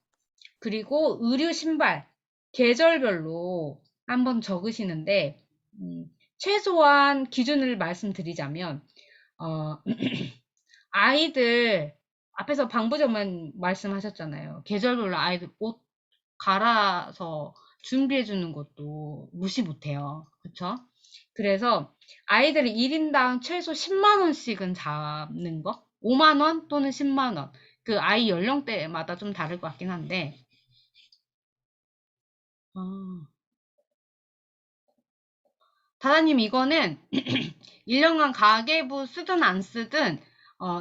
[SPEAKER 2] 그리고 의류 신발 계절별로 한번 적으시는데, 최소한 기준을 말씀드리자면 아이들 앞에서 방부제만 말씀하셨잖아요. 계절별로 아이들 옷 갈아서 준비해 주는 것도 무시 못해요. 그쵸? 그래서 아이들 1인당 최소 10만 원씩은 잡는 거, 5만 원 또는 10만 원. 그 아이 연령대마다 좀 다를 것 같긴 한데, 아. 다다님, 이거는 1년간 가계부 쓰든 안 쓰든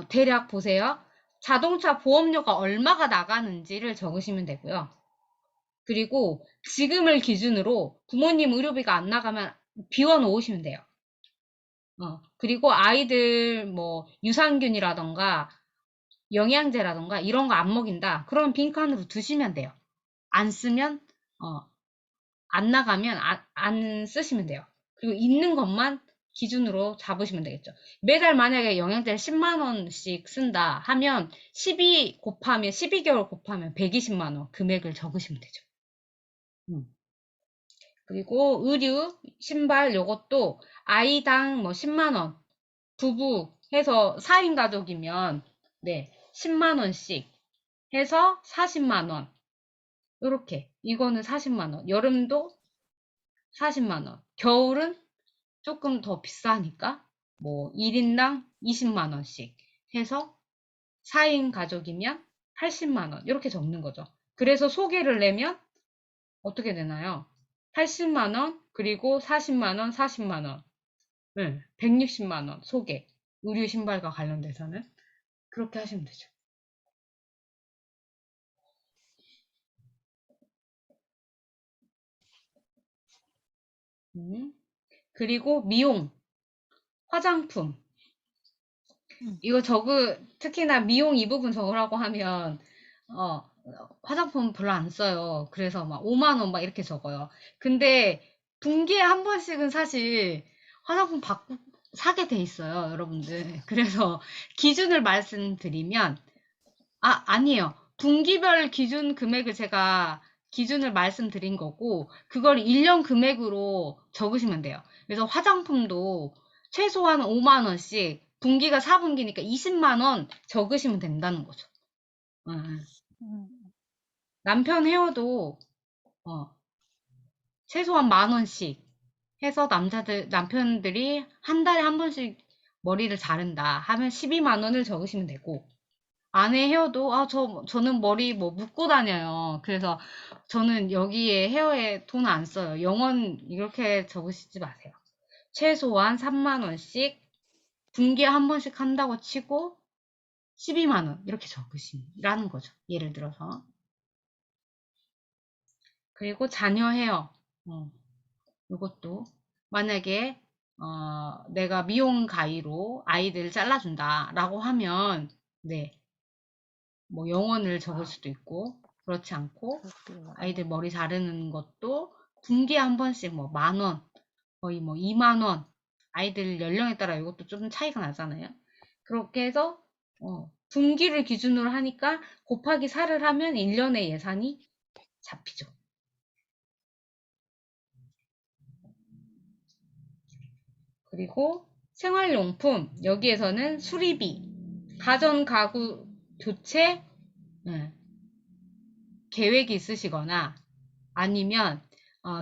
[SPEAKER 2] 대략 보세요. 자동차 보험료가 얼마가 나가는지를 적으시면 되고요. 그리고 지금을 기준으로 부모님 의료비가 안 나가면 비워 놓으시면 돼요. 그리고 아이들 뭐 유산균이라던가 영양제라던가 이런 거 안 먹인다. 그럼 빈칸으로 두시면 돼요. 안 쓰면 안 나가면 안 쓰시면 돼요. 그리고 있는 것만 기준으로 잡으시면 되겠죠. 매달 만약에 영양제를 10만 원씩 쓴다 하면 12개월 곱하면 120만 원 금액을 적으시면 되죠. 그리고 의류, 신발 요것도 아이당 뭐 10만 원, 부부 해서 4인 가족이면 네, 10만 원씩 해서 40만 원. 요렇게 이거는 40만 원. 여름도 40만 원. 겨울은 조금 더 비싸니까 뭐 1인당 20만 원씩 해서 4인 가족이면 80만 원 이렇게 적는 거죠. 그래서 소개를 내면 어떻게 되나요? 80만 원 그리고 40만 원, 40만 원. 네, 160만 원 소개. 의류 신발과 관련돼서는 그렇게 하시면 되죠. 그리고 미용, 화장품. 이거 특히나 미용 이 부분 적으라고 하면, 화장품 별로 안 써요. 그래서 막 5만 원 막 이렇게 적어요. 근데 분기에 한 번씩은 사실 화장품 사게 돼 있어요, 여러분들. 그래서 기준을 말씀드리면, 아니에요. 분기별 기준 금액을 제가 기준을 말씀드린 거고, 그걸 1년 금액으로 적으시면 돼요. 그래서 화장품도 최소한 5만 원씩, 분기가 4분기니까 20만 원 적으시면 된다는 거죠. 남편 헤어도 최소한 1만 원씩 해서 남편들이 한 달에 한 번씩 머리를 자른다 하면 12만 원을 적으시면 되고, 아내 헤어도 저는 머리 뭐 묶고 다녀요. 그래서 저는 여기에 헤어에 돈 안 써요. 영원 이렇게 적으시지 마세요. 최소한 3만 원씩 분기에 한 번씩 한다고 치고 12만 원 이렇게 적으시라는 거죠. 예를 들어서. 그리고 자녀 헤어 이것도 만약에 내가 미용 가위로 아이들 잘라준다라고 하면 네. 뭐 영원을 적을 수도 있고 그렇지 않고 아이들 머리 자르는 것도 분기에 한 번씩 뭐 1만 원 거의 뭐 2만 원 아이들 연령에 따라 이것도 좀 차이가 나잖아요. 그렇게 해서 분기를 기준으로 하니까 곱하기 4를 하면 1년의 예산이 잡히죠. 그리고 생활용품 여기에서는 수리비, 가전 가구 교체 계획이 있으시거나 아니면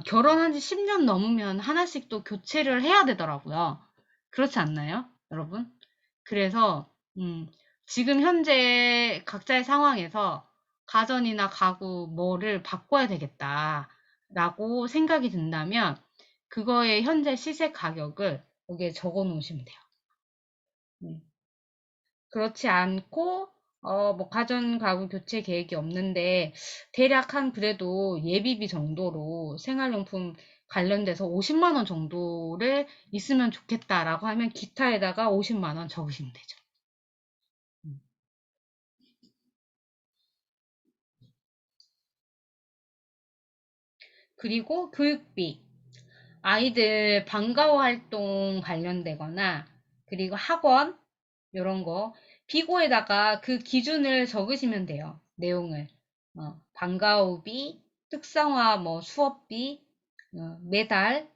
[SPEAKER 2] 결혼한 지 10년 넘으면 하나씩 또 교체를 해야 되더라고요. 그렇지 않나요, 여러분? 그래서 지금 현재 각자의 상황에서 가전이나 가구 뭐를 바꿔야 되겠다라고 생각이 든다면 그거의 현재 시세 가격을 여기에 적어 놓으시면 돼요. 그렇지 않고 뭐 가전 가구 교체 계획이 없는데 대략 한 그래도 예비비 정도로 생활용품 관련돼서 50만 원 정도를 있으면 좋겠다라고 하면 기타에다가 50만 원 적으시면 되죠. 그리고 교육비, 아이들 방과후 활동 관련되거나 그리고 학원 이런 거 비고에다가 그 기준을 적으시면 돼요. 내용을 방과후비, 특성화 뭐 수업비 매달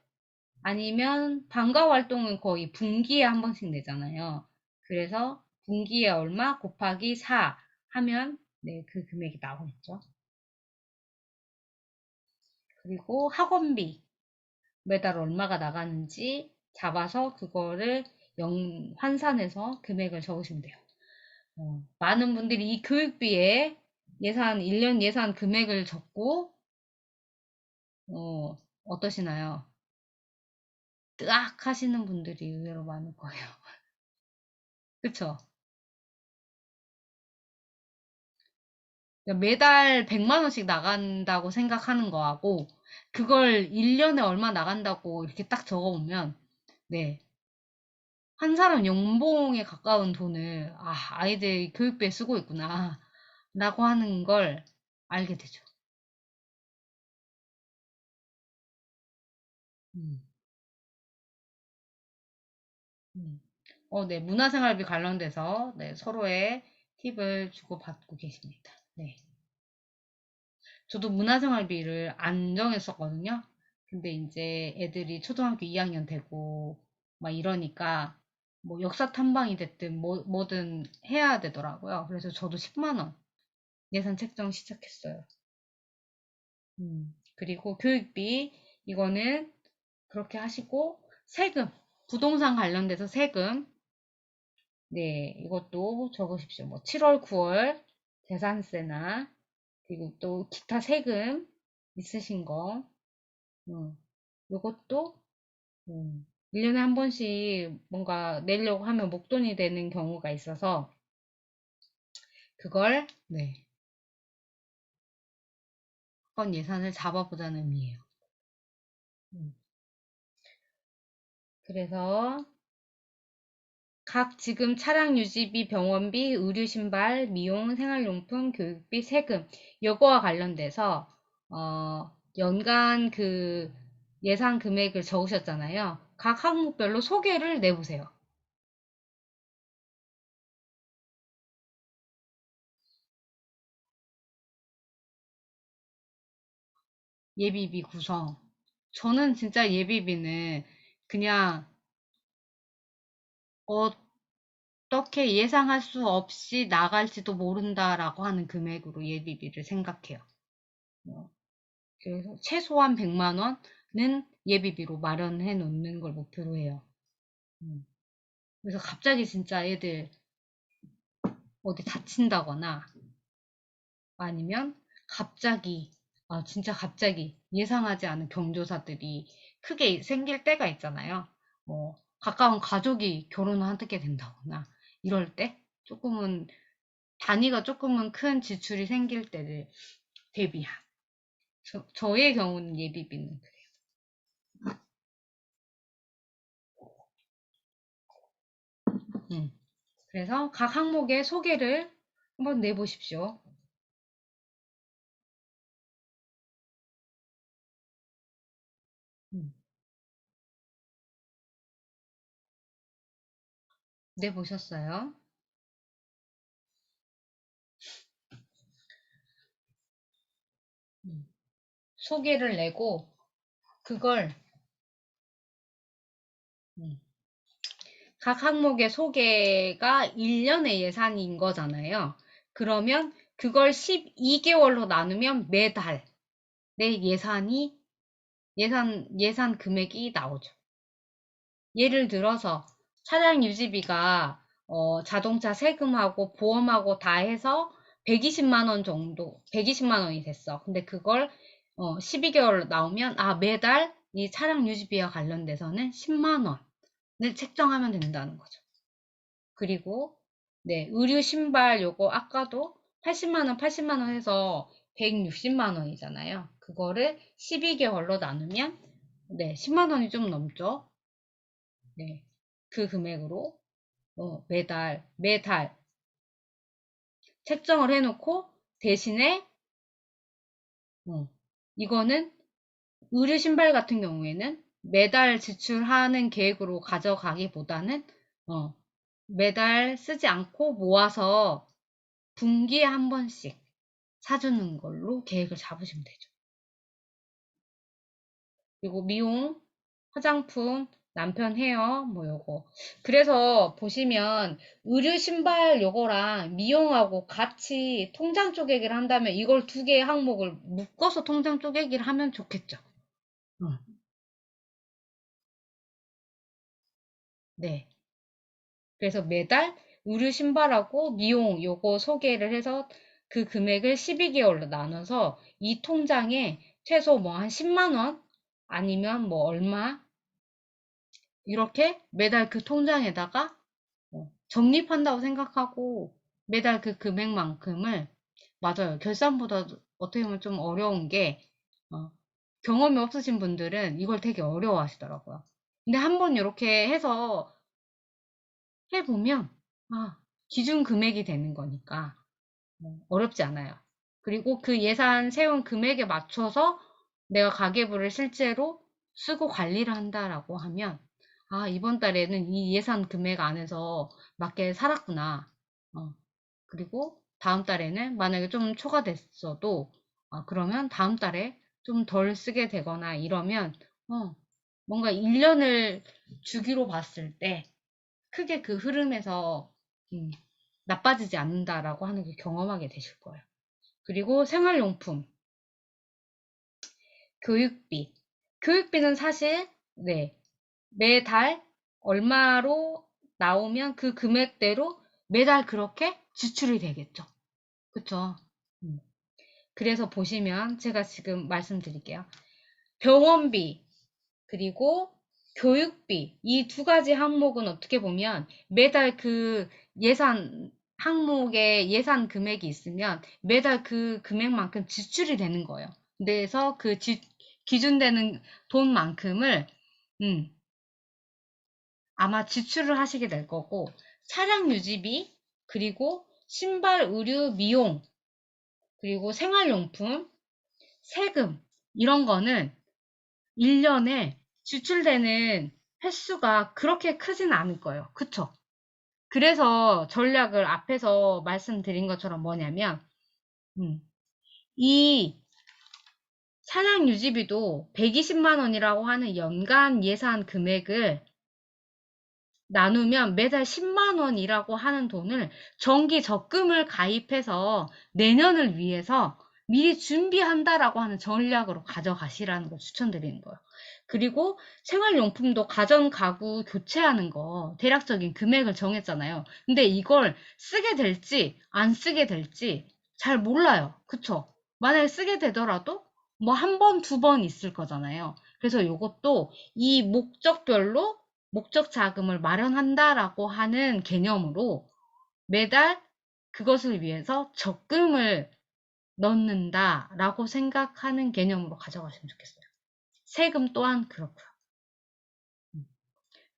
[SPEAKER 2] 아니면 방과후 활동은 거의 분기에 한 번씩 내잖아요. 그래서 분기에 얼마 곱하기 4 하면 네, 그 금액이 나오겠죠. 그리고 학원비 매달 얼마가 나가는지 잡아서 그거를 환산해서 금액을 적으시면 돼요. 많은 분들이 이 교육비에 1년 예산 금액을 적고 어떠시나요? 뜨악 하시는 분들이 의외로 많을 거예요. 그쵸? 그러니까 매달 100만 원씩 나간다고 생각하는 거하고, 그걸 1년에 얼마 나간다고 이렇게 딱 적어보면, 네. 한 사람 연봉에 가까운 돈을, 아이들 교육비에 쓰고 있구나, 라고 하는 걸 알게 되죠. 음, 음. 네. 문화생활비 관련돼서, 네, 서로의 팁을 주고받고 계십니다. 네. 저도 문화생활비를 안 정했었거든요. 근데 이제 애들이 초등학교 2학년 되고 막 이러니까 뭐 역사 탐방이 됐든 뭐든 해야 되더라고요. 그래서 저도 10만 원 예산 책정 시작했어요. 그리고 교육비 이거는 그렇게 하시고, 세금, 부동산 관련돼서 세금, 네, 이것도 적으십시오. 뭐 7월, 9월 재산세나, 그리고 또 기타 세금 있으신 거, 요것도 1년에 한 번씩 뭔가 내려고 하면 목돈이 되는 경우가 있어서 그걸, 네, 한번 예산을 잡아보자는 의미예요. 그래서 각 지금 차량 유지비, 병원비, 의류 신발, 미용, 생활용품, 교육비, 세금, 요거와 관련돼서 연간 그 예산 금액을 적으셨잖아요. 각 항목별로 소개를 내보세요. 예비비 구성. 저는 진짜 예비비는 그냥 어떻게 예상할 수 없이 나갈지도 모른다라고 하는 금액으로 예비비를 생각해요. 그래서 최소한 100만 원은 예비비로 마련해 놓는 걸 목표로 해요. 그래서 갑자기 진짜 애들 어디 다친다거나 아니면 갑자기, 진짜 갑자기 예상하지 않은 경조사들이 크게 생길 때가 있잖아요. 뭐 가까운 가족이 결혼을 하게 된다거나 이럴 때 조금은 단위가 조금은 큰 지출이 생길 때를 대비한. 저의 경우는 예비비는 그래요. 그래서 각 항목의 소개를 한번 내보십시오. 내보셨어요? 소개를 내고 그걸 각 항목의 소개가 1년의 예산인 거잖아요. 그러면 그걸 12개월로 나누면 매달 내 예산 금액이 나오죠. 예를 들어서 차량 유지비가 자동차 세금하고 보험하고 다 해서 120만 원 정도, 120만 원이 됐어. 근데 그걸 12개월로 나오면 매달 이 차량 유지비와 관련돼서는 10만 원을 책정하면 된다는 거죠. 그리고 네, 의류 신발 요거 아까도 80만 원, 80만 원 해서 160만 원이잖아요. 그거를 12개월로 나누면 네, 10만 원이 좀 넘죠. 네. 그 금액으로 매달 책정을 해놓고 대신에 이거는 의류 신발 같은 경우에는 매달 지출하는 계획으로 가져가기보다는 매달 쓰지 않고 모아서 분기에 한 번씩 사주는 걸로 계획을 잡으시면 되죠. 그리고 미용, 화장품, 남편 헤어, 뭐 요거. 그래서 보시면 의류 신발 요거랑 미용하고 같이 통장 쪼개기를 한다면 이걸 두 개의 항목을 묶어서 통장 쪼개기를 하면 좋겠죠. 네. 그래서 매달 의류 신발하고 미용 요거 소개를 해서 그 금액을 12개월로 나눠서 이 통장에 최소 뭐 한 10만 원 아니면 뭐 얼마 이렇게 매달 그 통장에다가 적립한다고 생각하고 매달 그 금액만큼을 맞아요. 결산보다 어떻게 보면 좀 어려운 게 경험이 없으신 분들은 이걸 되게 어려워하시더라고요. 근데 한번 이렇게 해서 해보면 기준 금액이 되는 거니까 어렵지 않아요. 그리고 그 예산 세운 금액에 맞춰서 내가 가계부를 실제로 쓰고 관리를 한다라고 하면 이번 달에는 이 예산 금액 안에서 맞게 살았구나. 그리고 다음 달에는 만약에 좀 초과됐어도 그러면 다음 달에 좀 덜 쓰게 되거나 이러면 뭔가 1년을 주기로 봤을 때 크게 그 흐름에서 나빠지지 않는다라고 하는 게 경험하게 되실 거예요. 그리고 생활용품, 교육비. 교육비는 사실 매달 얼마로 나오면 그 금액대로 매달 그렇게 지출이 되겠죠. 그쵸? 그래서 보시면 제가 지금 말씀드릴게요. 병원비 그리고 교육비 이 두 가지 항목은 어떻게 보면 매달 그 예산 항목에 예산 금액이 있으면 매달 그 금액만큼 지출이 되는 거예요. 그래서 그 기준되는 돈만큼을 아마 지출을 하시게 될 거고 차량 유지비 그리고 신발, 의류, 미용 그리고 생활용품, 세금 이런 거는 1년에 지출되는 횟수가 그렇게 크진 않을 거예요. 그쵸? 그래서 전략을 앞에서 말씀드린 것처럼 뭐냐면 이 차량 유지비도 120만 원이라고 하는 연간 예산 금액을 나누면 매달 10만 원이라고 하는 돈을 정기 적금을 가입해서 내년을 위해서 미리 준비한다라고 하는 전략으로 가져가시라는 걸 추천드리는 거예요. 그리고 생활용품도 가전, 가구 교체하는 거 대략적인 금액을 정했잖아요. 근데 이걸 쓰게 될지 안 쓰게 될지 잘 몰라요. 그쵸? 만약에 쓰게 되더라도 뭐 한 번, 두 번 있을 거잖아요. 그래서 이것도 이 목적별로 목적 자금을 마련한다라고 하는 개념으로 매달 그것을 위해서 적금을 넣는다라고 생각하는 개념으로 가져가시면 좋겠어요. 세금 또한 그렇고요.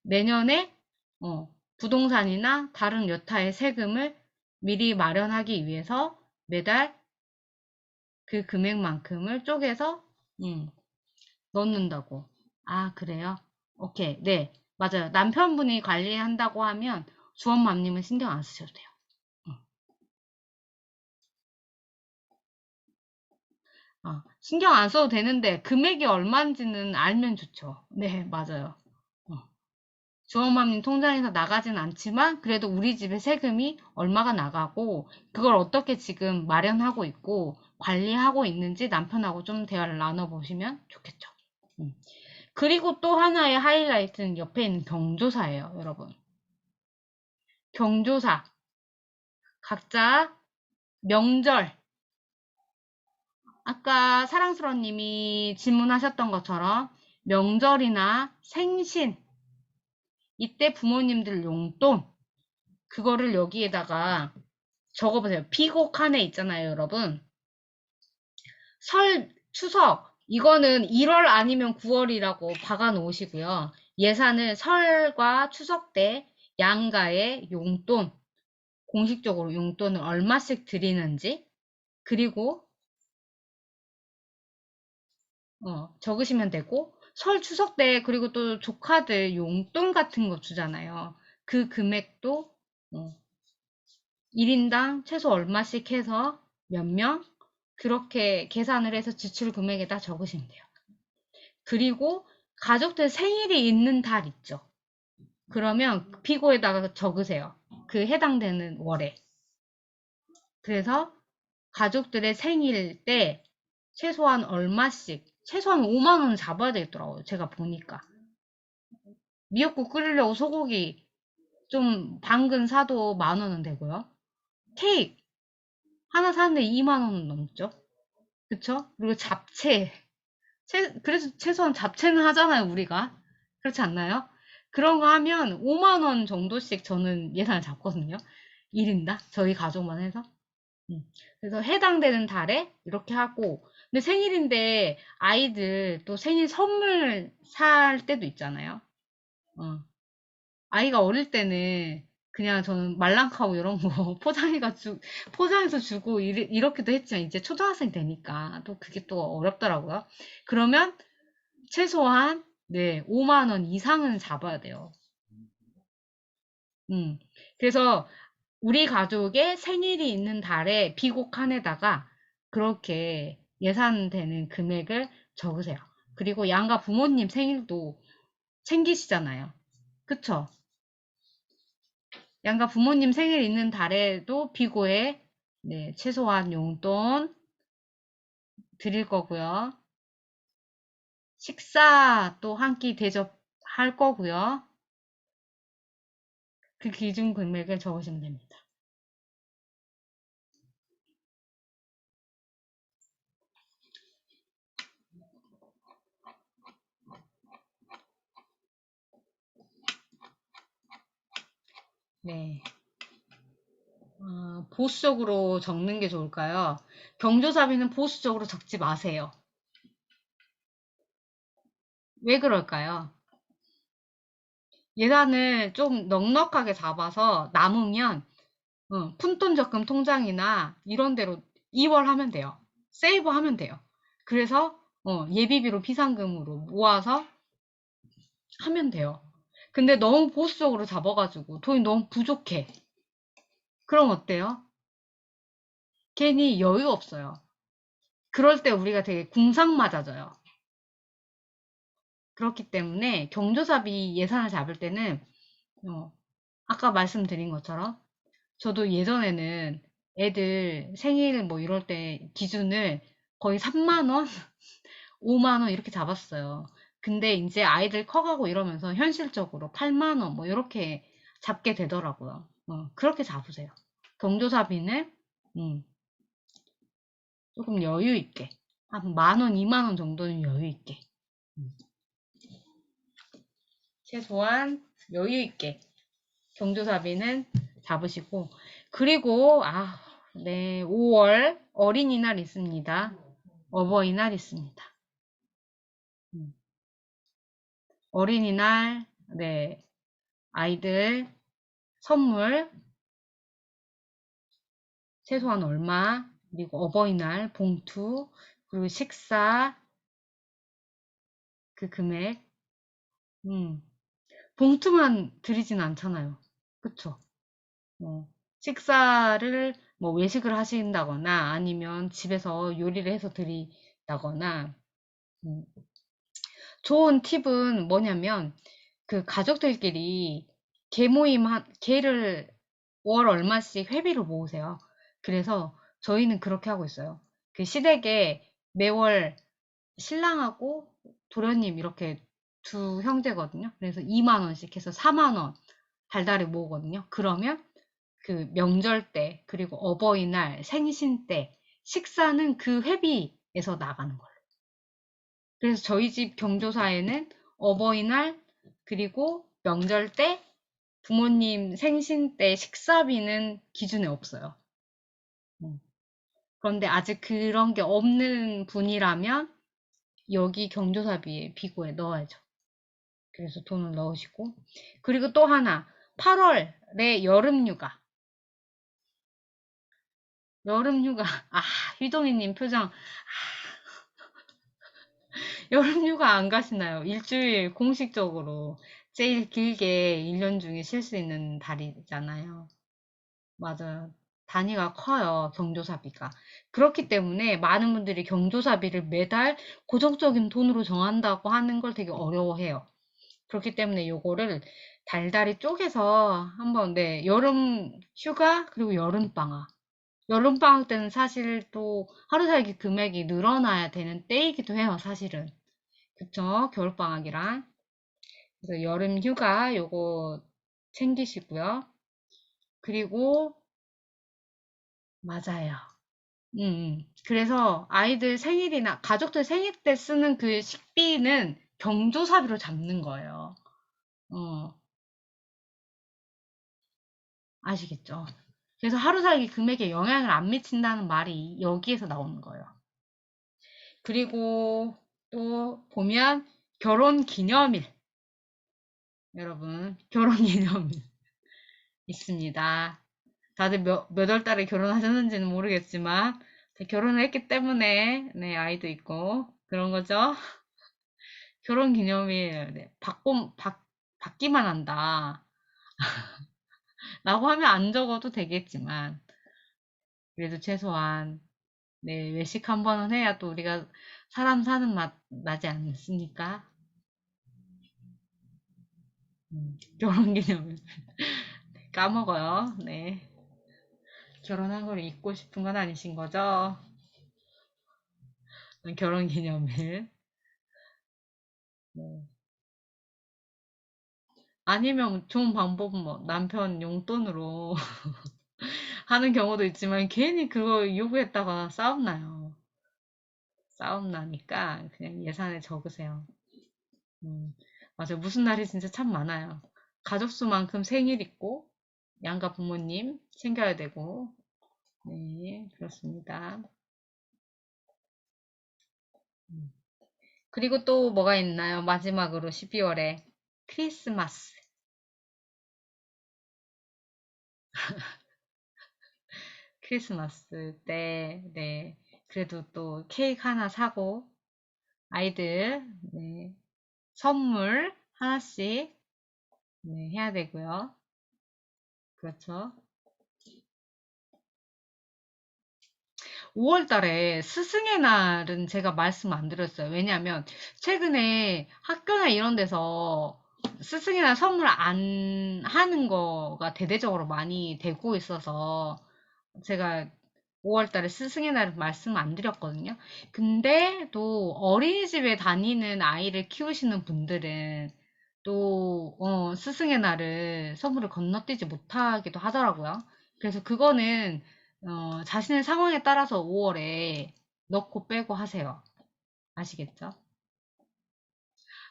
[SPEAKER 2] 내년에 부동산이나 다른 여타의 세금을 미리 마련하기 위해서 매달 그 금액만큼을 쪼개서 넣는다고. 그래요? 오케이. 네. 맞아요. 남편분이 관리한다고 하면 주원맘님은 신경 안 쓰셔도 돼요. 신경 안 써도 되는데 금액이 얼마인지는 알면 좋죠. 네, 맞아요. 주원맘님 통장에서 나가진 않지만 그래도 우리 집에 세금이 얼마가 나가고 그걸 어떻게 지금 마련하고 있고 관리하고 있는지 남편하고 좀 대화를 나눠보시면 좋겠죠. 그리고 또 하나의 하이라이트는 옆에 있는 경조사예요, 여러분. 경조사. 각자 명절. 아까 사랑스러운 님이 질문하셨던 것처럼 명절이나 생신. 이때 부모님들 용돈. 그거를 여기에다가 적어보세요. 비고 칸에 있잖아요, 여러분. 설, 추석. 이거는 1월 아니면 9월이라고 박아 놓으시고요. 예산을 설과 추석 때 양가의 용돈, 공식적으로 용돈을 얼마씩 드리는지, 그리고 적으시면 되고, 설 추석 때 그리고 또 조카들 용돈 같은 거 주잖아요. 그 금액도 1인당 최소 얼마씩 해서 몇 명 그렇게 계산을 해서 지출 금액에다 적으시면 돼요. 그리고 가족들 생일이 있는 달 있죠. 그러면 피고에다가 적으세요. 그 해당되는 월에. 그래서 가족들의 생일 때 최소한 얼마씩, 최소한 5만 원 잡아야 되겠더라고요. 제가 보니까. 미역국 끓이려고 소고기 좀 방근 사도 10,000원은 되고요. 케이크 하나 사는데 2만 원은 넘죠. 그쵸? 그리고 잡채 그래서 최소한 잡채는 하잖아요, 우리가. 그렇지 않나요? 그런 거 하면 5만 원 정도씩 저는 예산을 잡거든요. 1인당 저희 가족만 해서. 그래서 해당되는 달에 이렇게 하고, 근데 생일인데 아이들 또 생일 선물 살 때도 있잖아요. 어. 아이가 어릴 때는 그냥 저는 말랑카우 이런 거 포장해서 주고 이렇게도 했지만 이제 초등학생 되니까 또 그게 또 어렵더라고요. 그러면 최소한 네, 5만 원 이상은 잡아야 돼요. 그래서 우리 가족의 생일이 있는 달에 비곡 칸에다가 그렇게 예산되는 금액을 적으세요. 그리고 양가 부모님 생일도 챙기시잖아요. 그쵸? 양가 부모님 생일 있는 달에도 비고에 네, 최소한 용돈 드릴 거고요. 식사 또 한 끼 대접할 거고요. 그 기준 금액을 적으시면 됩니다. 네. 보수적으로 적는 게 좋을까요? 경조사비는 보수적으로 적지 마세요. 왜 그럴까요? 예산을 좀 넉넉하게 잡아서 남으면 푼돈 적금 통장이나 이런 데로 이월하면 돼요. 세이브하면 돼요. 그래서 예비비로 비상금으로 모아서 하면 돼요. 근데 너무 보수적으로 잡아가지고 돈이 너무 부족해. 그럼 어때요? 괜히 여유 없어요. 그럴 때 우리가 되게 궁상맞아져요. 그렇기 때문에 경조사비 예산을 잡을 때는 아까 말씀드린 것처럼 저도 예전에는 애들 생일 뭐 이럴 때 기준을 거의 3만 원, 5만 원 이렇게 잡았어요. 근데 이제 아이들 커가고 이러면서 현실적으로 8만 원 뭐 이렇게 잡게 되더라고요. 그렇게 잡으세요. 경조사비는 조금 여유 있게 한 10,000원, 2만 원 정도는 여유 있게 최소한 여유 있게 경조사비는 잡으시고, 그리고 네, 5월 어린이날 있습니다. 어버이날 있습니다. 어린이날, 네, 아이들 선물 최소한 얼마, 그리고 어버이날 봉투, 그리고 식사 그 금액, 봉투만 드리진 않잖아요. 그쵸? 식사를 뭐 외식을 하신다거나 아니면 집에서 요리를 해서 드린다거나, 좋은 팁은 뭐냐면 그 가족들끼리 개를 월 얼마씩 회비로 모으세요. 그래서 저희는 그렇게 하고 있어요. 그 시댁에 매월 신랑하고 도련님 이렇게 두 형제거든요. 그래서 2만 원씩 해서 4만 원 달달이 모으거든요. 그러면 그 명절 때 그리고 어버이날 생신 때 식사는 그 회비에서 나가는 거예요. 그래서 저희 집 경조사에는 어버이날 그리고 명절 때 부모님 생신 때 식사비는 기준에 없어요. 그런데 아직 그런 게 없는 분이라면 여기 경조사비에 비고에 넣어야죠. 그래서 돈을 넣으시고, 그리고 또 하나 8월에 여름휴가. 여름휴가 휘동이님 표정. 여름휴가 안 가시나요? 일주일 공식적으로 제일 길게 1년 중에 쉴 수 있는 달이잖아요. 맞아요. 단위가 커요, 경조사비가. 그렇기 때문에 많은 분들이 경조사비를 매달 고정적인 돈으로 정한다고 하는 걸 되게 어려워해요. 그렇기 때문에 요거를 달달이 쪼개서 한번, 네, 여름 휴가, 그리고 여름 방학. 여름 방학 때는 사실 또 하루 살기 금액이 늘어나야 되는 때이기도 해요, 사실은. 그쵸? 겨울 방학이랑. 그래서 여름 휴가 요거 챙기시고요. 그리고 맞아요. 그래서 아이들 생일이나 가족들 생일 때 쓰는 그 식비는 경조사비로 잡는 거예요. 아시겠죠? 그래서 하루 살기 금액에 영향을 안 미친다는 말이 여기에서 나오는 거예요. 그리고 또 보면 결혼 기념일. 여러분, 결혼 기념일 있습니다. 다들 몇 월 달에 결혼하셨는지는 모르겠지만, 결혼을 했기 때문에, 네, 아이도 있고, 그런 거죠. 결혼 기념일, 네, 받기만 한다. 라고 하면 안 적어도 되겠지만, 그래도 최소한, 네, 외식 한 번은 해야 또 우리가 사람 사는 맛 나지 않습니까? 결혼 기념일. 까먹어요. 네. 결혼한 걸 잊고 싶은 건 아니신 거죠? 결혼 기념일. 네. 아니면 좋은 방법은 뭐 남편 용돈으로 하는 경우도 있지만 괜히 그거 요구했다가 싸움 나요. 싸움 나니까 그냥 예산에 적으세요. 맞아요. 무슨 날이 진짜 참 많아요. 가족 수만큼 생일 있고 양가 부모님 챙겨야 되고 네 그렇습니다. 그리고 또 뭐가 있나요? 마지막으로 12월에 크리스마스. 크리스마스 때, 네. 그래도 또 케이크 하나 사고, 아이들, 네. 선물 하나씩, 네, 해야 되고요. 그렇죠. 5월 달에 스승의 날은 제가 말씀 안 드렸어요. 왜냐하면 최근에 학교나 이런 데서 스승의 날 선물 안 하는 거가 대대적으로 많이 되고 있어서 제가 5월 달에 스승의 날을 말씀 안 드렸거든요. 근데 또 어린이집에 다니는 아이를 키우시는 분들은 또 스승의 날을 선물을 건너뛰지 못하기도 하더라고요. 그래서 그거는 자신의 상황에 따라서 5월에 넣고 빼고 하세요. 아시겠죠?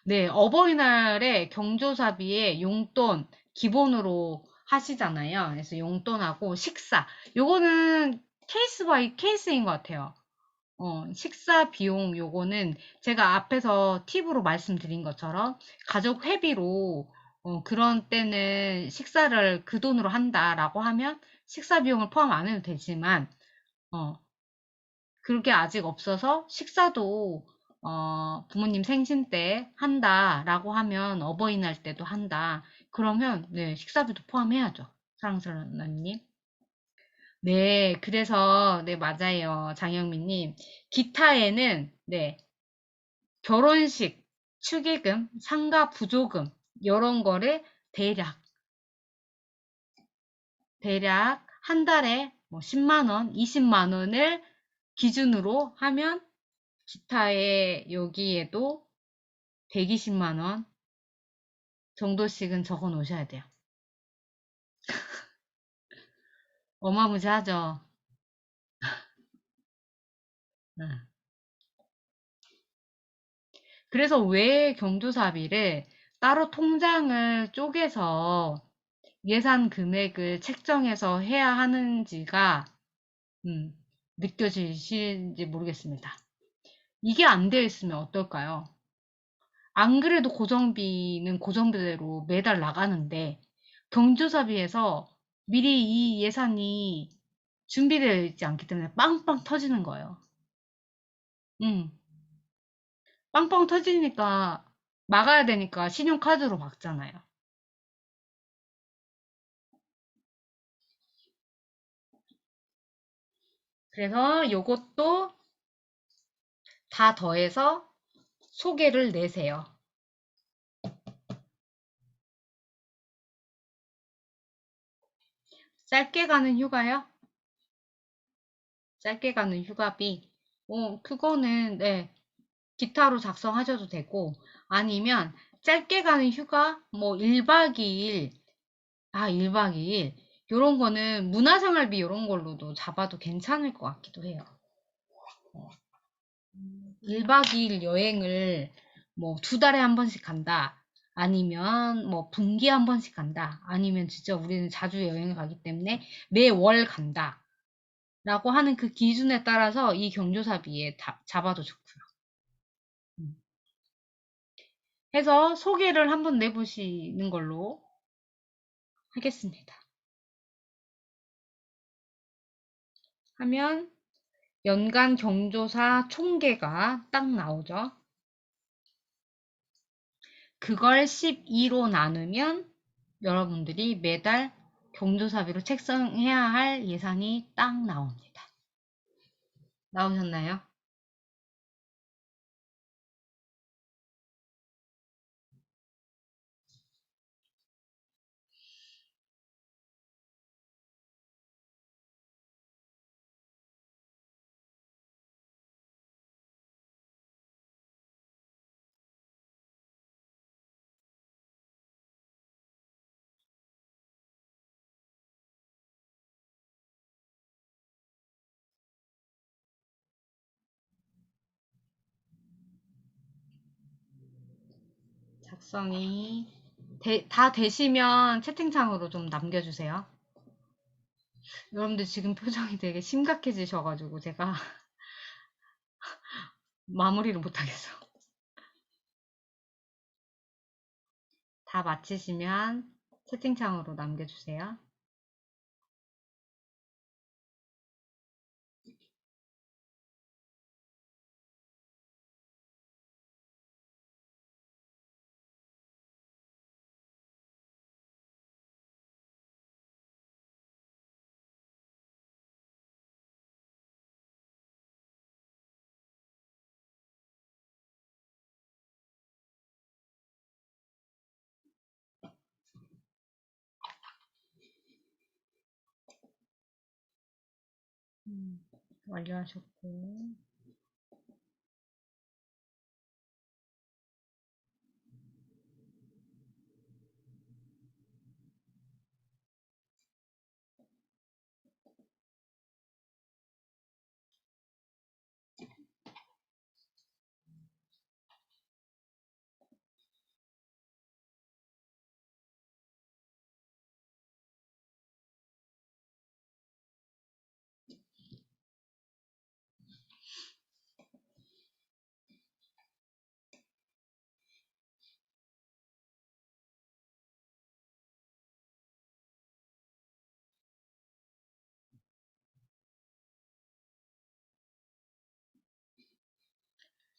[SPEAKER 2] 네, 어버이날에 경조사비에 용돈 기본으로 하시잖아요. 그래서 용돈하고 식사. 요거는 케이스 바이 케이스인 것 같아요. 식사 비용 요거는 제가 앞에서 팁으로 말씀드린 것처럼 가족 회비로 그런 때는 식사를 그 돈으로 한다라고 하면 식사 비용을 포함 안 해도 되지만 그게 아직 없어서 식사도 부모님 생신 때 한다라고 하면 어버이날 때도 한다. 그러면 네, 식사비도 포함해야죠. 사랑스러운 언님. 네, 그래서 네, 맞아요. 장영민님. 기타에는 네, 결혼식, 축의금, 상가 부조금 이런 거를 대략 한 달에 뭐 10만 원, 20만 원을 기준으로 하면 기타에 여기에도 120만 원 정도씩은 적어 놓으셔야 돼요. 어마무지하죠? 응. 그래서 왜 경조사비를 따로 통장을 쪼개서 예산 금액을 책정해서 해야 하는지가 느껴지실지 모르겠습니다. 이게 안 되어 있으면 어떨까요? 안 그래도 고정비는 고정비대로 매달 나가는데 경조사비에서 미리 이 예산이 준비되어 있지 않기 때문에 빵빵 터지는 거예요. 빵빵 터지니까 막아야 되니까 신용카드로 막잖아요. 그래서 요것도 다 더해서 소개를 내세요. 짧게 가는 휴가요? 짧게 가는 휴가비. 그거는, 네, 기타로 작성하셔도 되고, 아니면 짧게 가는 휴가, 뭐 1박 2일, 1박 2일. 요런 거는 문화생활비 요런 걸로도 잡아도 괜찮을 것 같기도 해요. 1박 2일 여행을 뭐 2달에 한 번씩 간다. 아니면 뭐 분기에 한 번씩 간다. 아니면 진짜 우리는 자주 여행을 가기 때문에 매월 간다. 라고 하는 그 기준에 따라서 이 경조사비에 잡아도 좋고요. 해서 소개를 한번 내보시는 걸로 하겠습니다. 하면 연간 경조사 총계가 딱 나오죠. 그걸 12로 나누면 여러분들이 매달 경조사비로 책정해야 할 예산이 딱 나옵니다. 나오셨나요? 작성이 다 되시면 채팅창으로 좀 남겨주세요. 여러분들 지금 표정이 되게 심각해지셔가지고 제가 마무리를 못하겠어. 다 마치시면 채팅창으로 남겨주세요. 완료하셨고.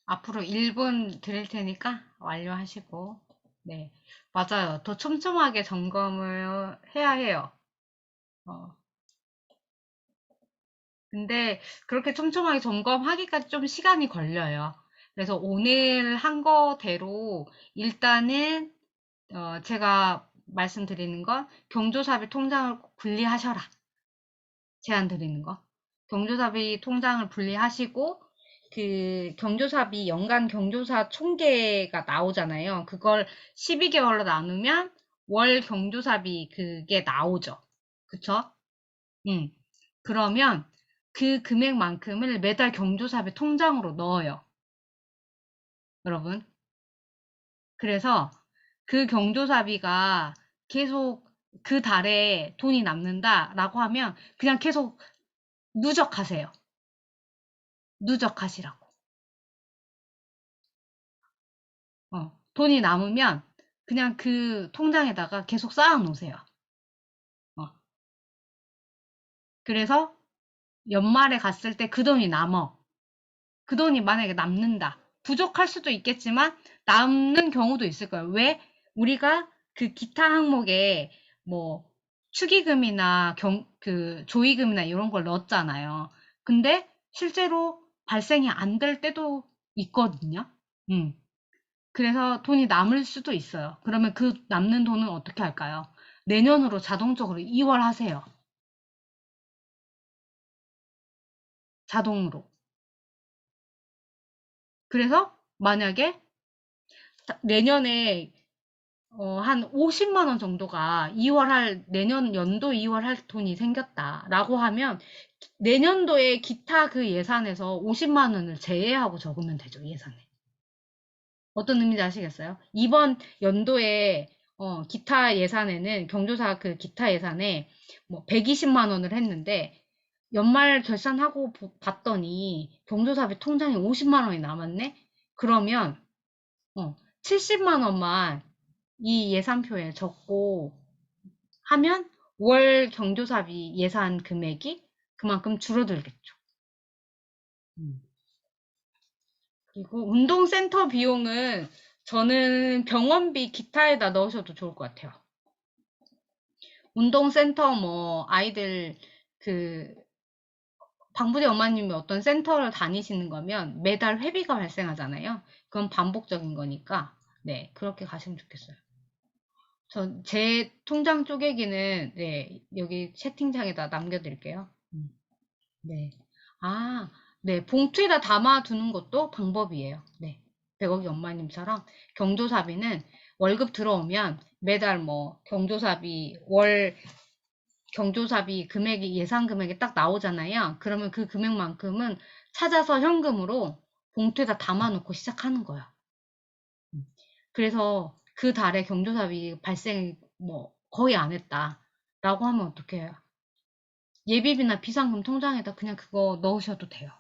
[SPEAKER 2] 앞으로 1분 드릴 테니까 완료하시고. 네, 맞아요. 더 촘촘하게 점검을 해야 해요. 근데 그렇게 촘촘하게 점검하기까지 좀 시간이 걸려요. 그래서 오늘 한 거대로 일단은 제가 말씀드리는 건 경조사비 통장을 꼭 분리하셔라. 제안 드리는 거. 경조사비 통장을 분리하시고 그 경조사비 연간 경조사 총계가 나오잖아요. 그걸 12개월로 나누면 월 경조사비 그게 나오죠. 그쵸? 그러면 그 금액만큼을 매달 경조사비 통장으로 넣어요. 여러분. 그래서 그 경조사비가 계속 그 달에 돈이 남는다라고 하면 그냥 계속 누적하세요. 누적하시라고. 돈이 남으면 그냥 그 통장에다가 계속 쌓아 놓으세요. 그래서 연말에 갔을 때 그 돈이 남어. 그 돈이 만약에 남는다. 부족할 수도 있겠지만 남는 경우도 있을 거예요. 왜? 우리가 그 기타 항목에 뭐 축의금이나 그 조의금이나 이런 걸 넣었잖아요. 근데 실제로 발생이 안 될 때도 있거든요. 그래서 돈이 남을 수도 있어요. 그러면 그 남는 돈은 어떻게 할까요? 내년으로 자동적으로 이월하세요. 자동으로. 그래서 만약에 내년에 한 50만 원 정도가 내년 연도 2월 할 돈이 생겼다라고 하면 내년도에 기타 그 예산에서 50만 원을 제외하고 적으면 되죠, 예산에. 어떤 의미인지 아시겠어요? 이번 연도에 기타 예산에는 경조사 그 기타 예산에 뭐 120만 원을 했는데 연말 결산하고 봤더니 경조사비 통장에 50만 원이 남았네? 그러면 70만 원만 이 예산표에 적고 하면 월 경조사비 예산 금액이 그만큼 줄어들겠죠. 그리고 운동센터 비용은 저는 병원비 기타에다 넣으셔도 좋을 것 같아요. 운동센터 뭐 아이들 그 방부제 엄마님이 어떤 센터를 다니시는 거면 매달 회비가 발생하잖아요. 그건 반복적인 거니까 네, 그렇게 가시면 좋겠어요. 제 통장 쪼개기는 네, 여기 채팅창에다 남겨드릴게요. 네. 네, 봉투에다 담아두는 것도 방법이에요. 네. 100억이 엄마님처럼 경조사비는 월급 들어오면 매달 뭐 월 경조사비 금액이 예산 금액이 딱 나오잖아요. 그러면 그 금액만큼은 찾아서 현금으로 봉투에다 담아놓고 시작하는 거예요. 그래서 그 달에 경조사비 발생 뭐 거의 안 했다라고 하면 어떻게 해요? 예비비나 비상금 통장에다 그냥 그거 넣으셔도 돼요.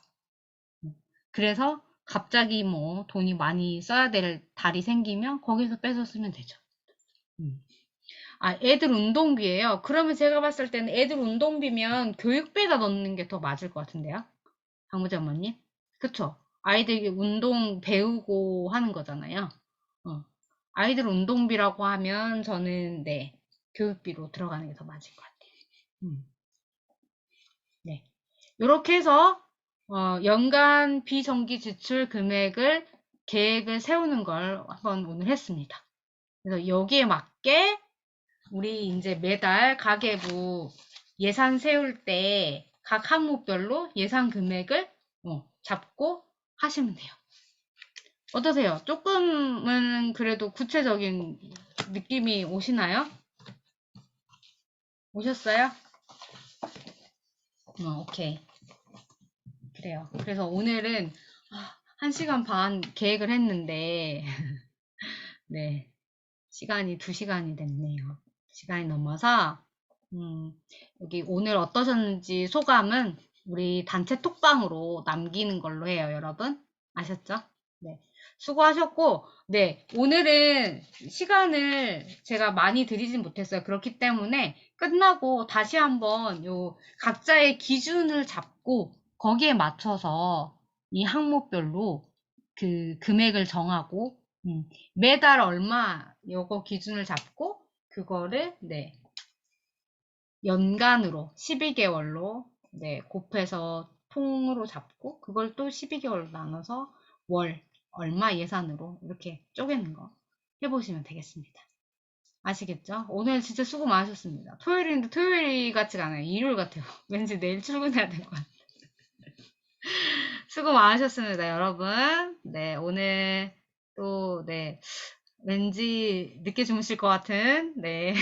[SPEAKER 2] 그래서 갑자기 뭐 돈이 많이 써야 될 달이 생기면 거기서 빼서 쓰면 되죠. 애들 운동비예요. 그러면 제가 봤을 때는 애들 운동비면 교육비에다 넣는 게 더 맞을 것 같은데요. 방부제 어머님. 그쵸? 아이들이 운동 배우고 하는 거잖아요. 아이들 운동비라고 하면 저는 네, 교육비로 들어가는 게 더 맞을 것 같아요. 네. 이렇게 해서 연간 비정기 지출 금액을 계획을 세우는 걸 한번 오늘 했습니다. 그래서 여기에 맞게 우리 이제 매달 가계부 예산 세울 때 각 항목별로 예산 금액을 잡고 하시면 돼요. 어떠세요? 조금은 그래도 구체적인 느낌이 오시나요? 오셨어요? 오케이. 그래요. 그래서 오늘은 1시간 반 계획을 했는데 네, 시간이 2시간이 됐네요. 시간이 넘어서 여기 오늘 어떠셨는지 소감은 우리 단체 톡방으로 남기는 걸로 해요, 여러분. 아셨죠? 네. 수고하셨고, 네. 오늘은 시간을 제가 많이 드리진 못했어요. 그렇기 때문에 끝나고 다시 한번 요 각자의 기준을 잡고 거기에 맞춰서 이 항목별로 그 금액을 정하고, 매달 얼마 요거 기준을 잡고 그거를 네. 연간으로 12개월로 네, 곱해서 통으로 잡고 그걸 또 12개월로 나눠서 월 얼마 예산으로 이렇게 쪼개는 거 해보시면 되겠습니다. 아시겠죠? 오늘 진짜 수고 많으셨습니다. 토요일인데 토요일 같지가 않아요. 일요일 같아요. 왠지 내일 출근해야 될 것 같아요. 수고 많으셨습니다, 여러분. 네, 오늘 또 네, 왠지 늦게 주무실 것 같은 네.